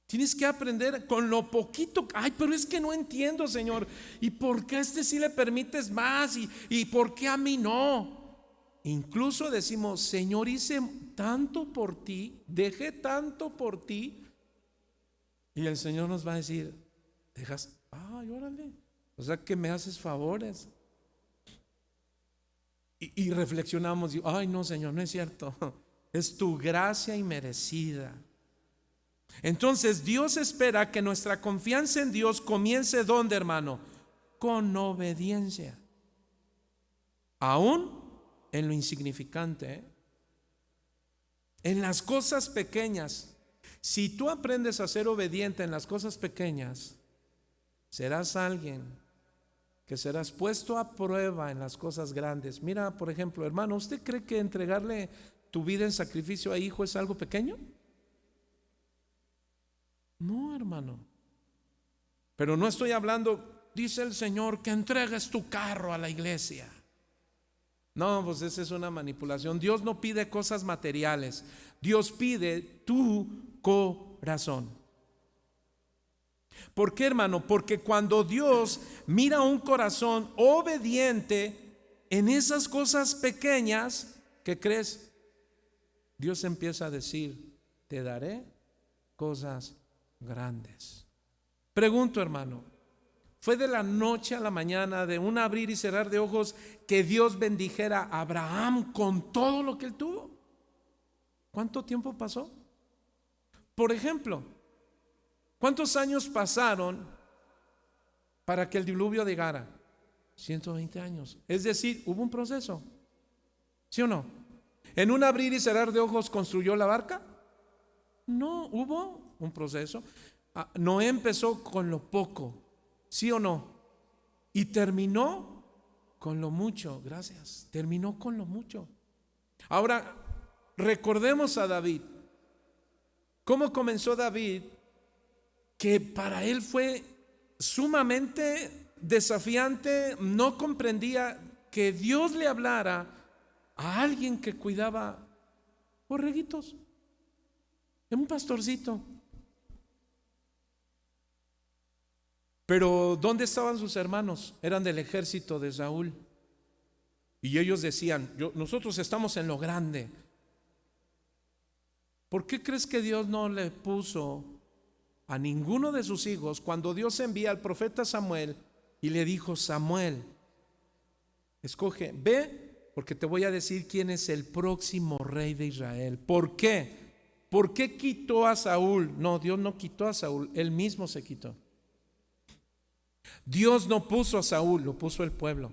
Tienes que aprender con lo poquito. Pero es que no entiendo, Señor. ¿Y por qué a este sí le permites más? ¿Y por qué a mí no? Incluso decimos, Señor, hice tanto por ti, dejé tanto por ti. Y el Señor nos va a decir, dejas, órale. O sea que me haces favores. Y reflexionamos, no, Señor, no es cierto. Es tu gracia inmerecida. Entonces Dios espera que nuestra confianza en Dios comience ¿dónde, hermano? Con obediencia. Aún en lo insignificante, en las cosas pequeñas. Si tú aprendes a ser obediente en las cosas pequeñas, serás alguien que serás puesto a prueba en las cosas grandes. Mira, por ejemplo, hermano, ¿usted cree que entregarle tu vida en sacrificio a hijo es algo pequeño? No, hermano. Pero no estoy hablando, dice el Señor, que entregues tu carro a la iglesia. No, pues esa es una manipulación. Dios no pide cosas materiales. Dios pide tu corazón. ¿Por qué, hermano? Porque cuando Dios mira un corazón obediente en esas cosas pequeñas, ¿qué crees? Dios empieza a decir, te daré cosas grandes. Pregunto, hermano, ¿fue de la noche a la mañana, de un abrir y cerrar de ojos, que Dios bendijera a Abraham con todo lo que él tuvo? ¿Cuánto tiempo pasó? Por ejemplo, ¿cuántos años pasaron para que el diluvio llegara? 120 años. Es decir, hubo un proceso. ¿Sí o no? ¿En un abrir y cerrar de ojos construyó la barca? No, hubo un proceso. Noé empezó con lo poco, ¿sí o no? Y terminó con lo mucho. Gracias. Terminó con lo mucho. Ahora, recordemos a David. ¿Cómo comenzó David? Que para él fue sumamente desafiante. No comprendía que Dios le hablara a alguien que cuidaba borreguitos, un pastorcito. Pero ¿dónde estaban sus hermanos? Eran del ejército de Saúl. Y ellos decían, nosotros estamos en lo grande. ¿Por qué crees que Dios no le puso a ninguno de sus hijos cuando Dios envía al profeta Samuel y le dijo, Samuel, escoge, ve, porque te voy a decir quién es el próximo rey de Israel? ¿Por qué? ¿por qué quitó a Saúl? No, Dios no quitó a Saúl, él mismo se quitó. Dios no puso a Saúl, lo puso el pueblo.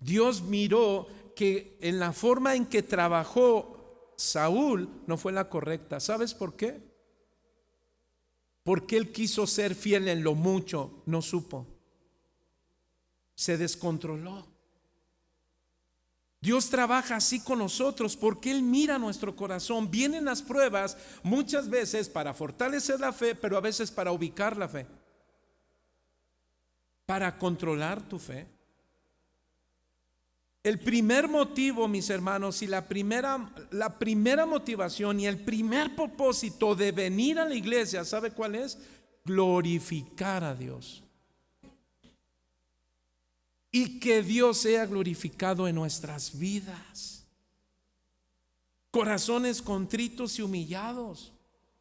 Dios miró que en la forma en que trabajó Saúl no fue la correcta. ¿Sabes por qué? Porque él quiso ser fiel en lo mucho, no supo. Se descontroló. Dios trabaja así con nosotros porque Él mira nuestro corazón. Vienen las pruebas muchas veces para fortalecer la fe, pero a veces para ubicar la fe, para controlar tu fe. El primer motivo, mis hermanos, y la primera motivación y el primer propósito de venir a la iglesia, ¿sabe cuál es? Glorificar a Dios. Y que Dios sea glorificado en nuestras vidas. Corazones contritos y humillados.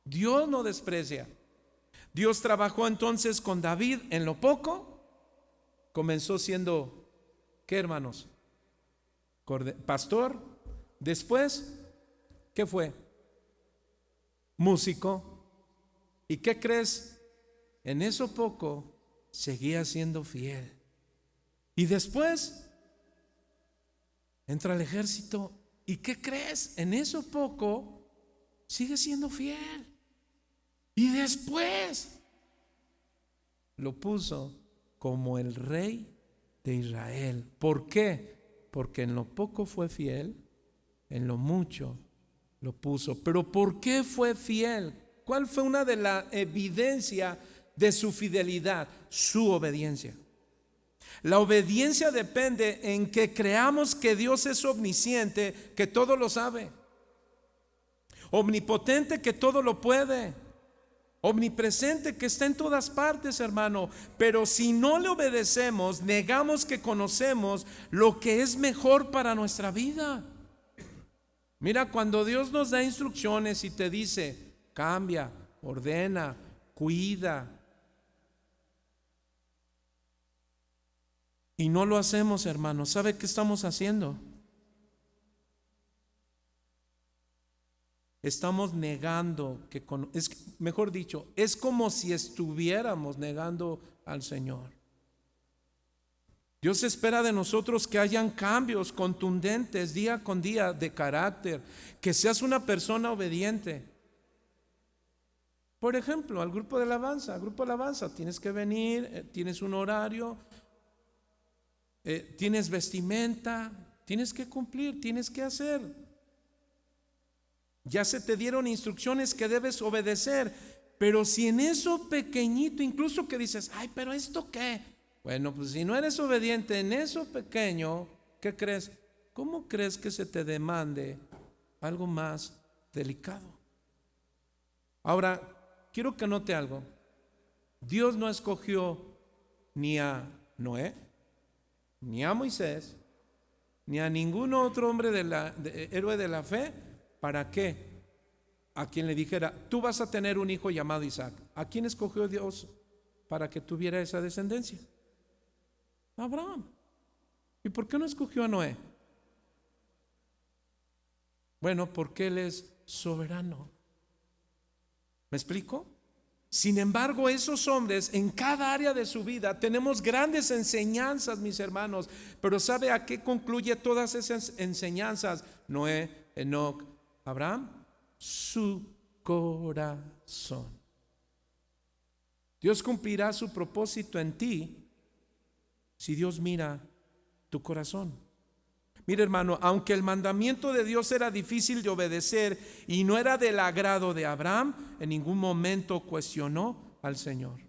Dios no desprecia. Dios trabajó entonces con David en lo poco. Comenzó siendo, ¿qué, hermanos? Pastor. Después, ¿qué fue? Músico. ¿Y qué crees? En eso poco seguía siendo fiel. Y después entra al ejército. ¿Y qué crees? En eso poco sigue siendo fiel. Y después lo puso como el rey de Israel. ¿Por qué? Porque en lo poco fue fiel, en lo mucho lo puso. Pero ¿por qué fue fiel? ¿Cuál fue una de las evidencias de su fidelidad? Su obediencia. La obediencia depende en que creamos que Dios es omnisciente, que todo lo sabe, omnipotente, que todo lo puede, omnipresente, que está en todas partes, hermano. Pero si no le obedecemos, negamos que conocemos lo que es mejor para nuestra vida. Mira, cuando Dios nos da instrucciones y te dice, cambia, ordena, cuida, y no lo hacemos, hermano, ¿sabe qué estamos haciendo? Estamos negando mejor dicho, es como si estuviéramos negando al Señor. Dios espera de nosotros que hayan cambios contundentes día con día de carácter, que seas una persona obediente. Por ejemplo, al grupo de alabanza, tienes que venir, tienes un horario, tienes vestimenta, tienes que cumplir, tienes que hacer. Ya se te dieron instrucciones que debes obedecer. Pero si en eso pequeñito, incluso que dices, ay, pero ¿esto qué? Bueno, pues si no eres obediente en eso pequeño, ¿qué crees? ¿Cómo crees que se te demande algo más delicado? Ahora, quiero que note algo. Dios no escogió ni a Noé, ni a Moisés, ni a ningún otro hombre héroe de la fe. ¿Para qué? A quien le dijera, tú vas a tener un hijo llamado Isaac. ¿A quién escogió Dios para que tuviera esa descendencia? Abraham. ¿Y por qué no escogió a Noé? Bueno, porque Él es soberano. ¿Me explico? Sin embargo, esos hombres en cada área de su vida tenemos grandes enseñanzas, mis hermanos. Pero ¿sabe a qué concluye todas esas enseñanzas? Noé, Enoc, Abraham, su corazón. Dios cumplirá su propósito en ti si Dios mira tu corazón. Mira, hermano, aunque el mandamiento de Dios era difícil de obedecer y no era del agrado de Abraham, en ningún momento cuestionó al Señor.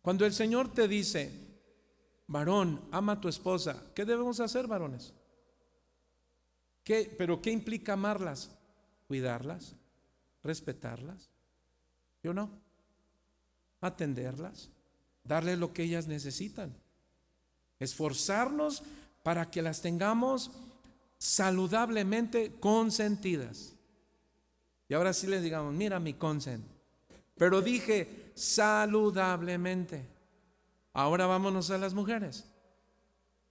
Cuando el Señor te dice, varón, ama a tu esposa, ¿qué debemos hacer, varones? ¿Pero qué implica amarlas? Cuidarlas, respetarlas, ¿sí o no? Atenderlas, darles lo que ellas necesitan, esforzarnos para que las tengamos saludablemente consentidas. Y ahora sí les digamos, mira mi consent. Pero dije saludablemente. Ahora vámonos a las mujeres.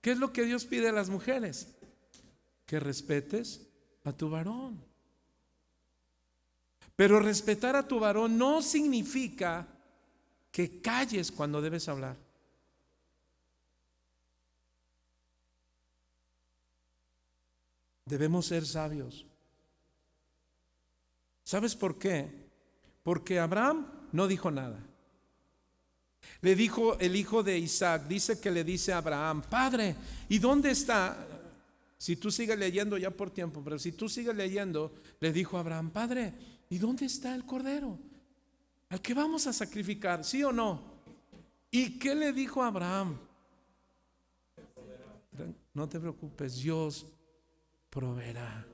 ¿Qué es lo que Dios pide a las mujeres? que respetes a tu varón. Pero respetar a tu varón no significa que calles cuando debes hablar. Debemos ser sabios. ¿Sabes por qué? Porque Abraham no dijo nada. Le dijo el hijo de Isaac, dice que le dice a Abraham: Padre, ¿y dónde está? Si tú sigues leyendo, ya por tiempo, pero si tú sigues leyendo, le dijo a Abraham: Padre, ¿y dónde está el cordero al que vamos a sacrificar? ¿Sí o no? ¿Y qué le dijo a Abraham? No te preocupes, Dios proveerá.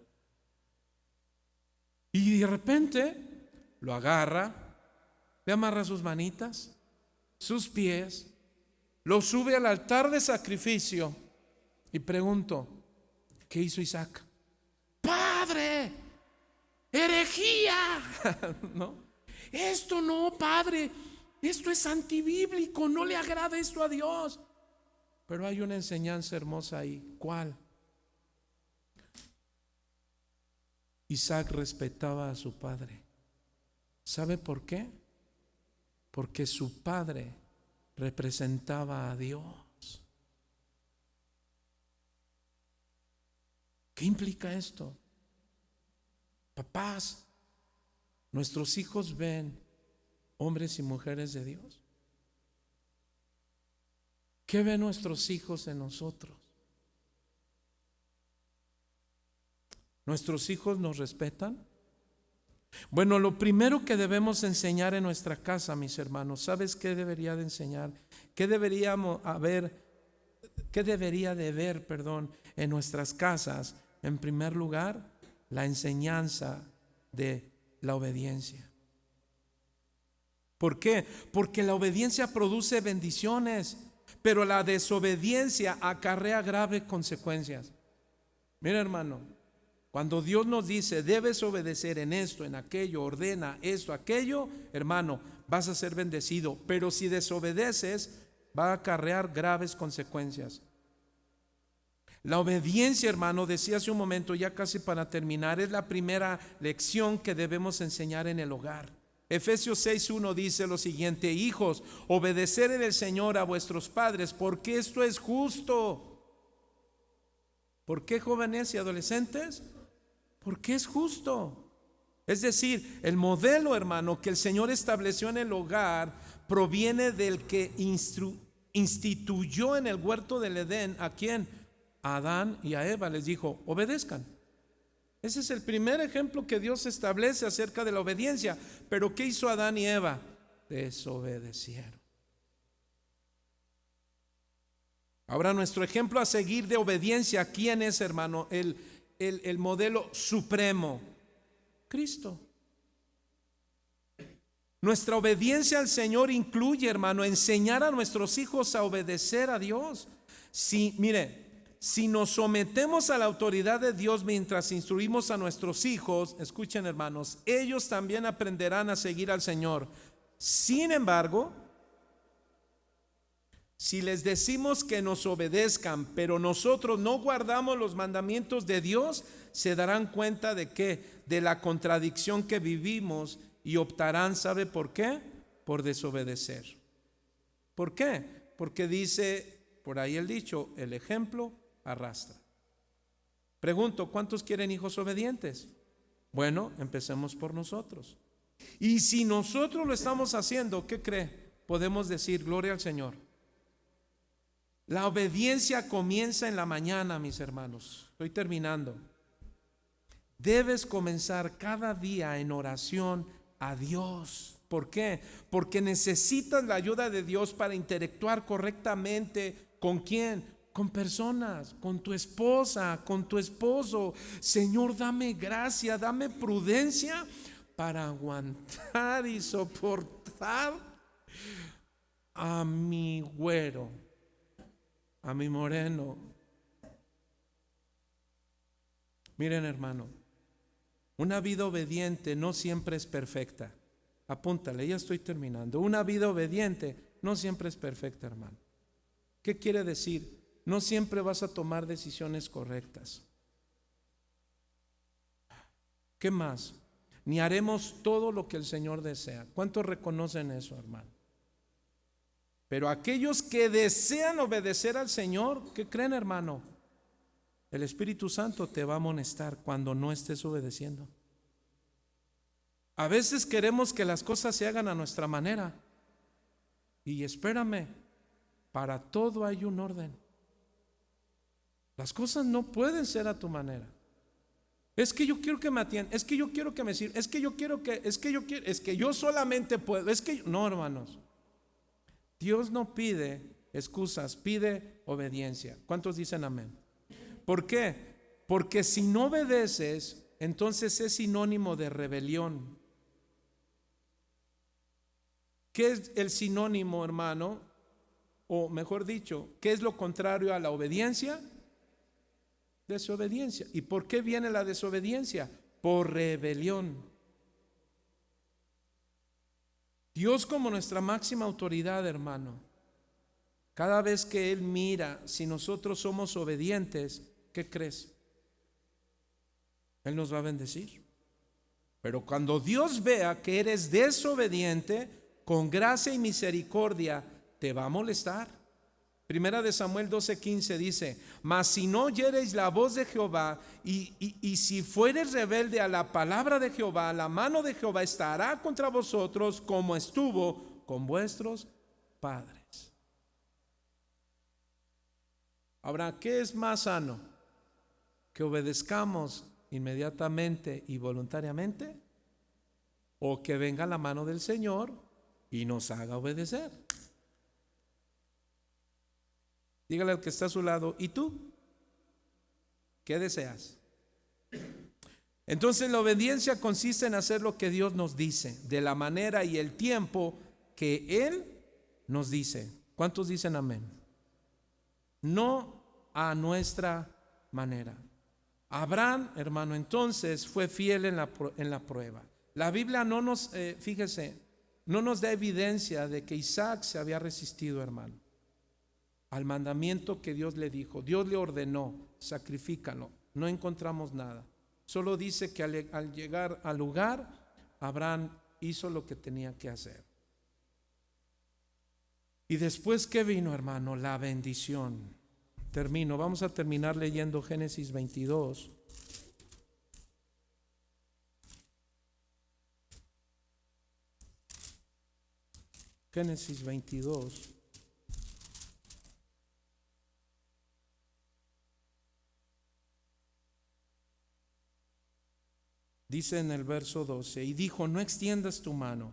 Y de repente lo agarra, le amarra sus manitas, sus pies, lo sube al altar de sacrificio. Y pregunto, ¿qué hizo Isaac? ¡Padre! ¡Herejía! ¿No? Esto no, padre, esto es antibíblico, no le agrada esto a Dios. Pero hay una enseñanza hermosa ahí. ¿Cuál? Isaac respetaba a su padre. ¿Sabe por qué? Porque su padre representaba a Dios. ¿Qué implica esto? Papás, nuestros hijos ven hombres y mujeres de Dios. ¿Qué ven nuestros hijos en nosotros? ¿Nuestros hijos nos respetan? Bueno, lo primero que debemos enseñar en nuestra casa, mis hermanos, ¿sabes qué debería de enseñar? ¿Qué debería de ver, en nuestras casas? En primer lugar, la enseñanza de la obediencia. ¿Por qué? Porque la obediencia produce bendiciones, pero la desobediencia acarrea graves consecuencias. Mira, hermano, cuando Dios nos dice debes obedecer en esto, en aquello, ordena esto, aquello, hermano, vas a ser bendecido. Pero si desobedeces, va a acarrear graves consecuencias. La obediencia, hermano, decía hace un momento, ya casi para terminar, es la primera lección que debemos enseñar en el hogar. Efesios 6:1 dice lo siguiente: hijos, obedeced en el Señor a vuestros padres, porque esto es justo. ¿Por qué, jóvenes y adolescentes? Porque es justo. Es decir, el modelo, hermano, que el Señor estableció en el hogar proviene del que instituyó en el huerto del Edén. ¿A quién? A Adán y a Eva. Les dijo: obedezcan. Ese es el primer ejemplo que Dios establece acerca de la obediencia. Pero ¿qué hizo Adán y Eva? Desobedecieron. Ahora, nuestro ejemplo a seguir de obediencia, ¿quién es, hermano? El modelo supremo: Cristo. Nuestra obediencia al Señor incluye, hermano, enseñar a nuestros hijos a obedecer a Dios. Si nos sometemos a la autoridad de Dios mientras instruimos a nuestros hijos, escuchen, hermanos, ellos también aprenderán a seguir al Señor. Sin embargo, si les decimos que nos obedezcan, pero nosotros no guardamos los mandamientos de Dios, se darán cuenta de que de la contradicción que vivimos y optarán, ¿sabe por qué? Por desobedecer. ¿Por qué? Porque dice por ahí el dicho: el ejemplo arrastra. Pregunto, ¿cuántos quieren hijos obedientes? Bueno, empecemos por nosotros. Y si nosotros lo estamos haciendo, ¿qué cree? Podemos decir: gloria al Señor. La obediencia comienza en la mañana, mis hermanos. Estoy terminando. Debes comenzar cada día en oración a Dios. ¿Por qué? Porque necesitas la ayuda de Dios para interactuar correctamente. ¿Con quién? Con personas, con tu esposa, con tu esposo. Señor, dame gracia, dame prudencia para aguantar y soportar a mi güero, a mi moreno. Miren, hermano, una vida obediente no siempre es perfecta. Apúntale, ya estoy terminando. Una vida obediente no siempre es perfecta, hermano. ¿Qué quiere decir? No siempre vas a tomar decisiones correctas. ¿Qué más? Ni haremos todo lo que el Señor desea. ¿Cuántos reconocen eso, hermano? Pero aquellos que desean obedecer al Señor, ¿qué creen, hermano? El Espíritu Santo te va a amonestar cuando no estés obedeciendo. A veces queremos que las cosas se hagan a nuestra manera. Y espérame, para todo hay un orden. Las cosas no pueden ser a tu manera. Es que yo quiero que me atiendan, es que yo quiero que me sirvan, es que yo quiero que, es que yo solamente puedo, no, hermanos. Dios no pide excusas, pide obediencia. ¿Cuántos dicen amén? ¿Por qué? Porque si no obedeces, entonces es sinónimo de rebelión. ¿Qué es el sinónimo, hermano? O mejor dicho, ¿qué es lo contrario a la obediencia? Desobediencia. ¿Y por qué viene la desobediencia? Por rebelión. Dios, como nuestra máxima autoridad, hermano, cada vez que Él mira si nosotros somos obedientes, ¿qué crees? Él nos va a bendecir. Pero cuando Dios vea que eres desobediente, con gracia y misericordia te va a molestar. Primera de Samuel 12:15 dice: mas si no oyereis la voz de Jehová y si fuereis rebelde a la palabra de Jehová, la mano de Jehová estará contra vosotros como estuvo con vuestros padres. Ahora, ¿qué es más sano? ¿Que obedezcamos inmediatamente y voluntariamente? ¿O que venga la mano del Señor y nos haga obedecer? Dígale al que está a su lado: ¿y tú? ¿Qué deseas? Entonces la obediencia consiste en hacer lo que Dios nos dice, de la manera y el tiempo que Él nos dice. ¿Cuántos dicen amén? No a nuestra manera. Abraham, hermano, entonces fue fiel en la prueba. La Biblia no nos, fíjese, no nos da evidencia de que Isaac se había resistido, hermano, al mandamiento que Dios le dijo. Dios le ordenó: sacrifícalo. No encontramos nada. Solo dice que al llegar al lugar, Abraham hizo lo que tenía que hacer. Y después, ¿qué vino, hermano? La bendición. Termino, vamos a terminar leyendo Génesis 22. Génesis 22. Dice en el verso 12: y dijo: no extiendas tu mano,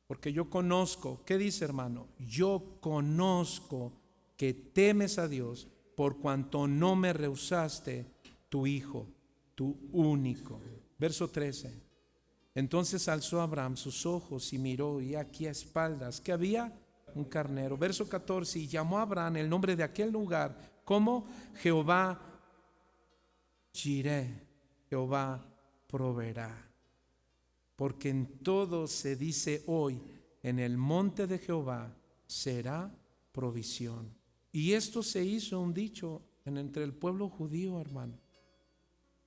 porque yo conozco. ¿Qué dice, hermano? Yo conozco que temes a Dios, por cuanto no me rehusaste tu hijo, tu único. Verso 13: entonces alzó Abraham sus ojos y miró, y aquí a espaldas, ¿qué había? Un carnero. Verso 14: y llamó a Abraham el nombre de aquel lugar como Jehová Jireh, Jehová proveerá. Porque en todo se dice hoy: en el monte de Jehová será provisión. Y esto se hizo un dicho entre el pueblo judío, hermano.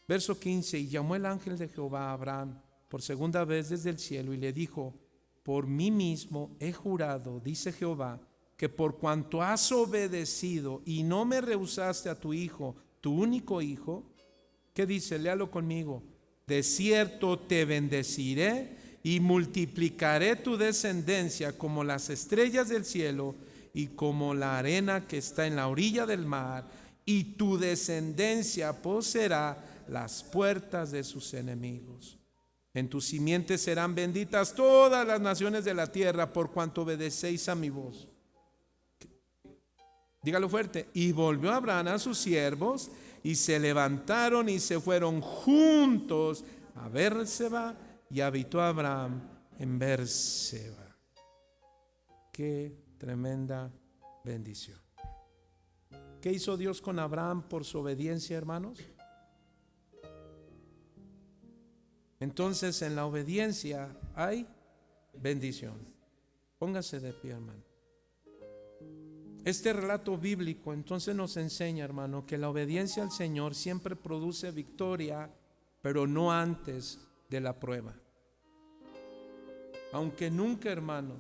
Verso 15: y llamó el ángel de Jehová a Abraham por segunda vez desde el cielo y le dijo: por mí mismo he jurado, dice Jehová, que por cuanto has obedecido y no me rehusaste a tu hijo, tu único hijo. ¿Qué dice? Léalo conmigo: de cierto te bendeciré y multiplicaré tu descendencia como las estrellas del cielo y como la arena que está en la orilla del mar, y tu descendencia poseerá las puertas de sus enemigos. En tus simientes serán benditas todas las naciones de la tierra, por cuanto obedecéis a mi voz. Dígalo fuerte: y volvió Abraham a sus siervos, y se levantaron y se fueron juntos a Berseba, y habitó Abraham en Berseba. Qué tremenda bendición. ¿Qué hizo Dios con Abraham por su obediencia, hermanos? Entonces, en la obediencia hay bendición. Póngase de pie, hermano. Este relato bíblico entonces nos enseña, hermano, que la obediencia al Señor siempre produce victoria pero no antes de la prueba. Aunque nunca, hermano,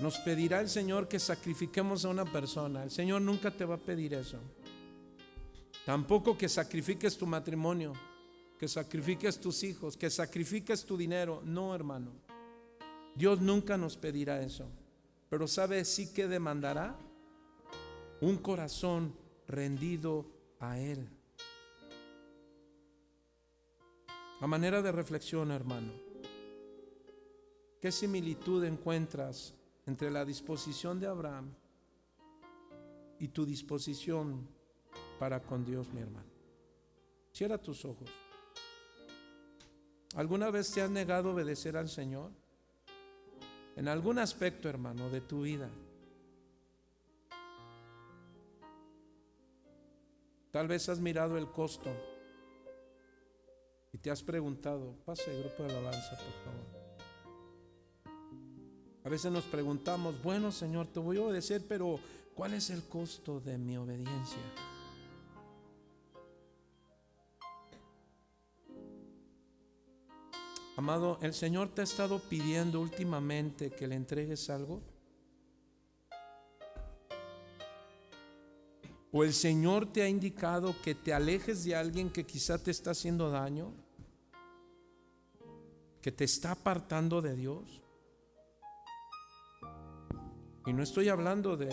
nos pedirá el Señor que sacrifiquemos a una persona. El Señor nunca te va a pedir eso. Tampoco que sacrifiques tu matrimonio, que sacrifiques tus hijos, que sacrifiques tu dinero. No, hermano. Dios nunca nos pedirá eso. Pero ¿sabe sí que demandará? Un corazón rendido a Él. A manera de reflexión, hermano, ¿qué similitud encuentras entre la disposición de Abraham y tu disposición para con Dios, mi hermano? Cierra tus ojos. ¿Alguna vez te has negado a obedecer al Señor? En algún aspecto, hermano, de tu vida. Tal vez has mirado el costo y te has preguntado, pase grupo de alabanza, por favor. A veces nos preguntamos, bueno, Señor, te voy a obedecer, pero ¿cuál es el costo de mi obediencia? Amado, ¿el Señor te ha estado pidiendo últimamente que le entregues algo? ¿O el Señor te ha indicado que te alejes de alguien que quizá te está haciendo daño? ¿Que te está apartando de Dios? Y no estoy hablando de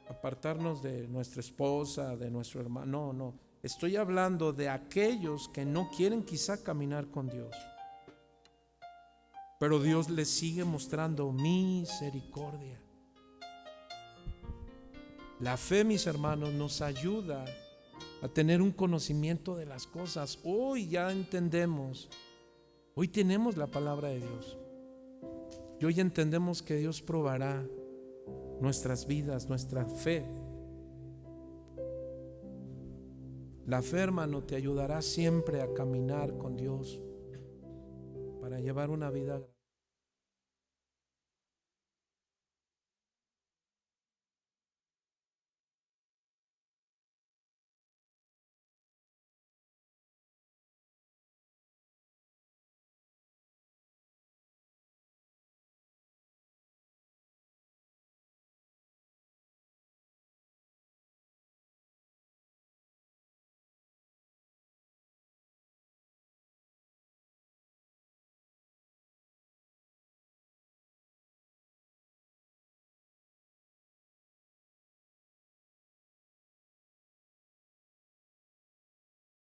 apartarnos de nuestra esposa, de nuestro hermano, no. Estoy hablando de aquellos que no quieren quizá caminar con Dios. Pero Dios les sigue mostrando misericordia. La fe, mis hermanos, nos ayuda a tener un conocimiento de las cosas. Hoy ya entendemos, hoy tenemos la palabra de Dios. Y hoy entendemos que Dios probará nuestras vidas, nuestra fe. La fe, hermano, te ayudará siempre a caminar con Dios para llevar una vida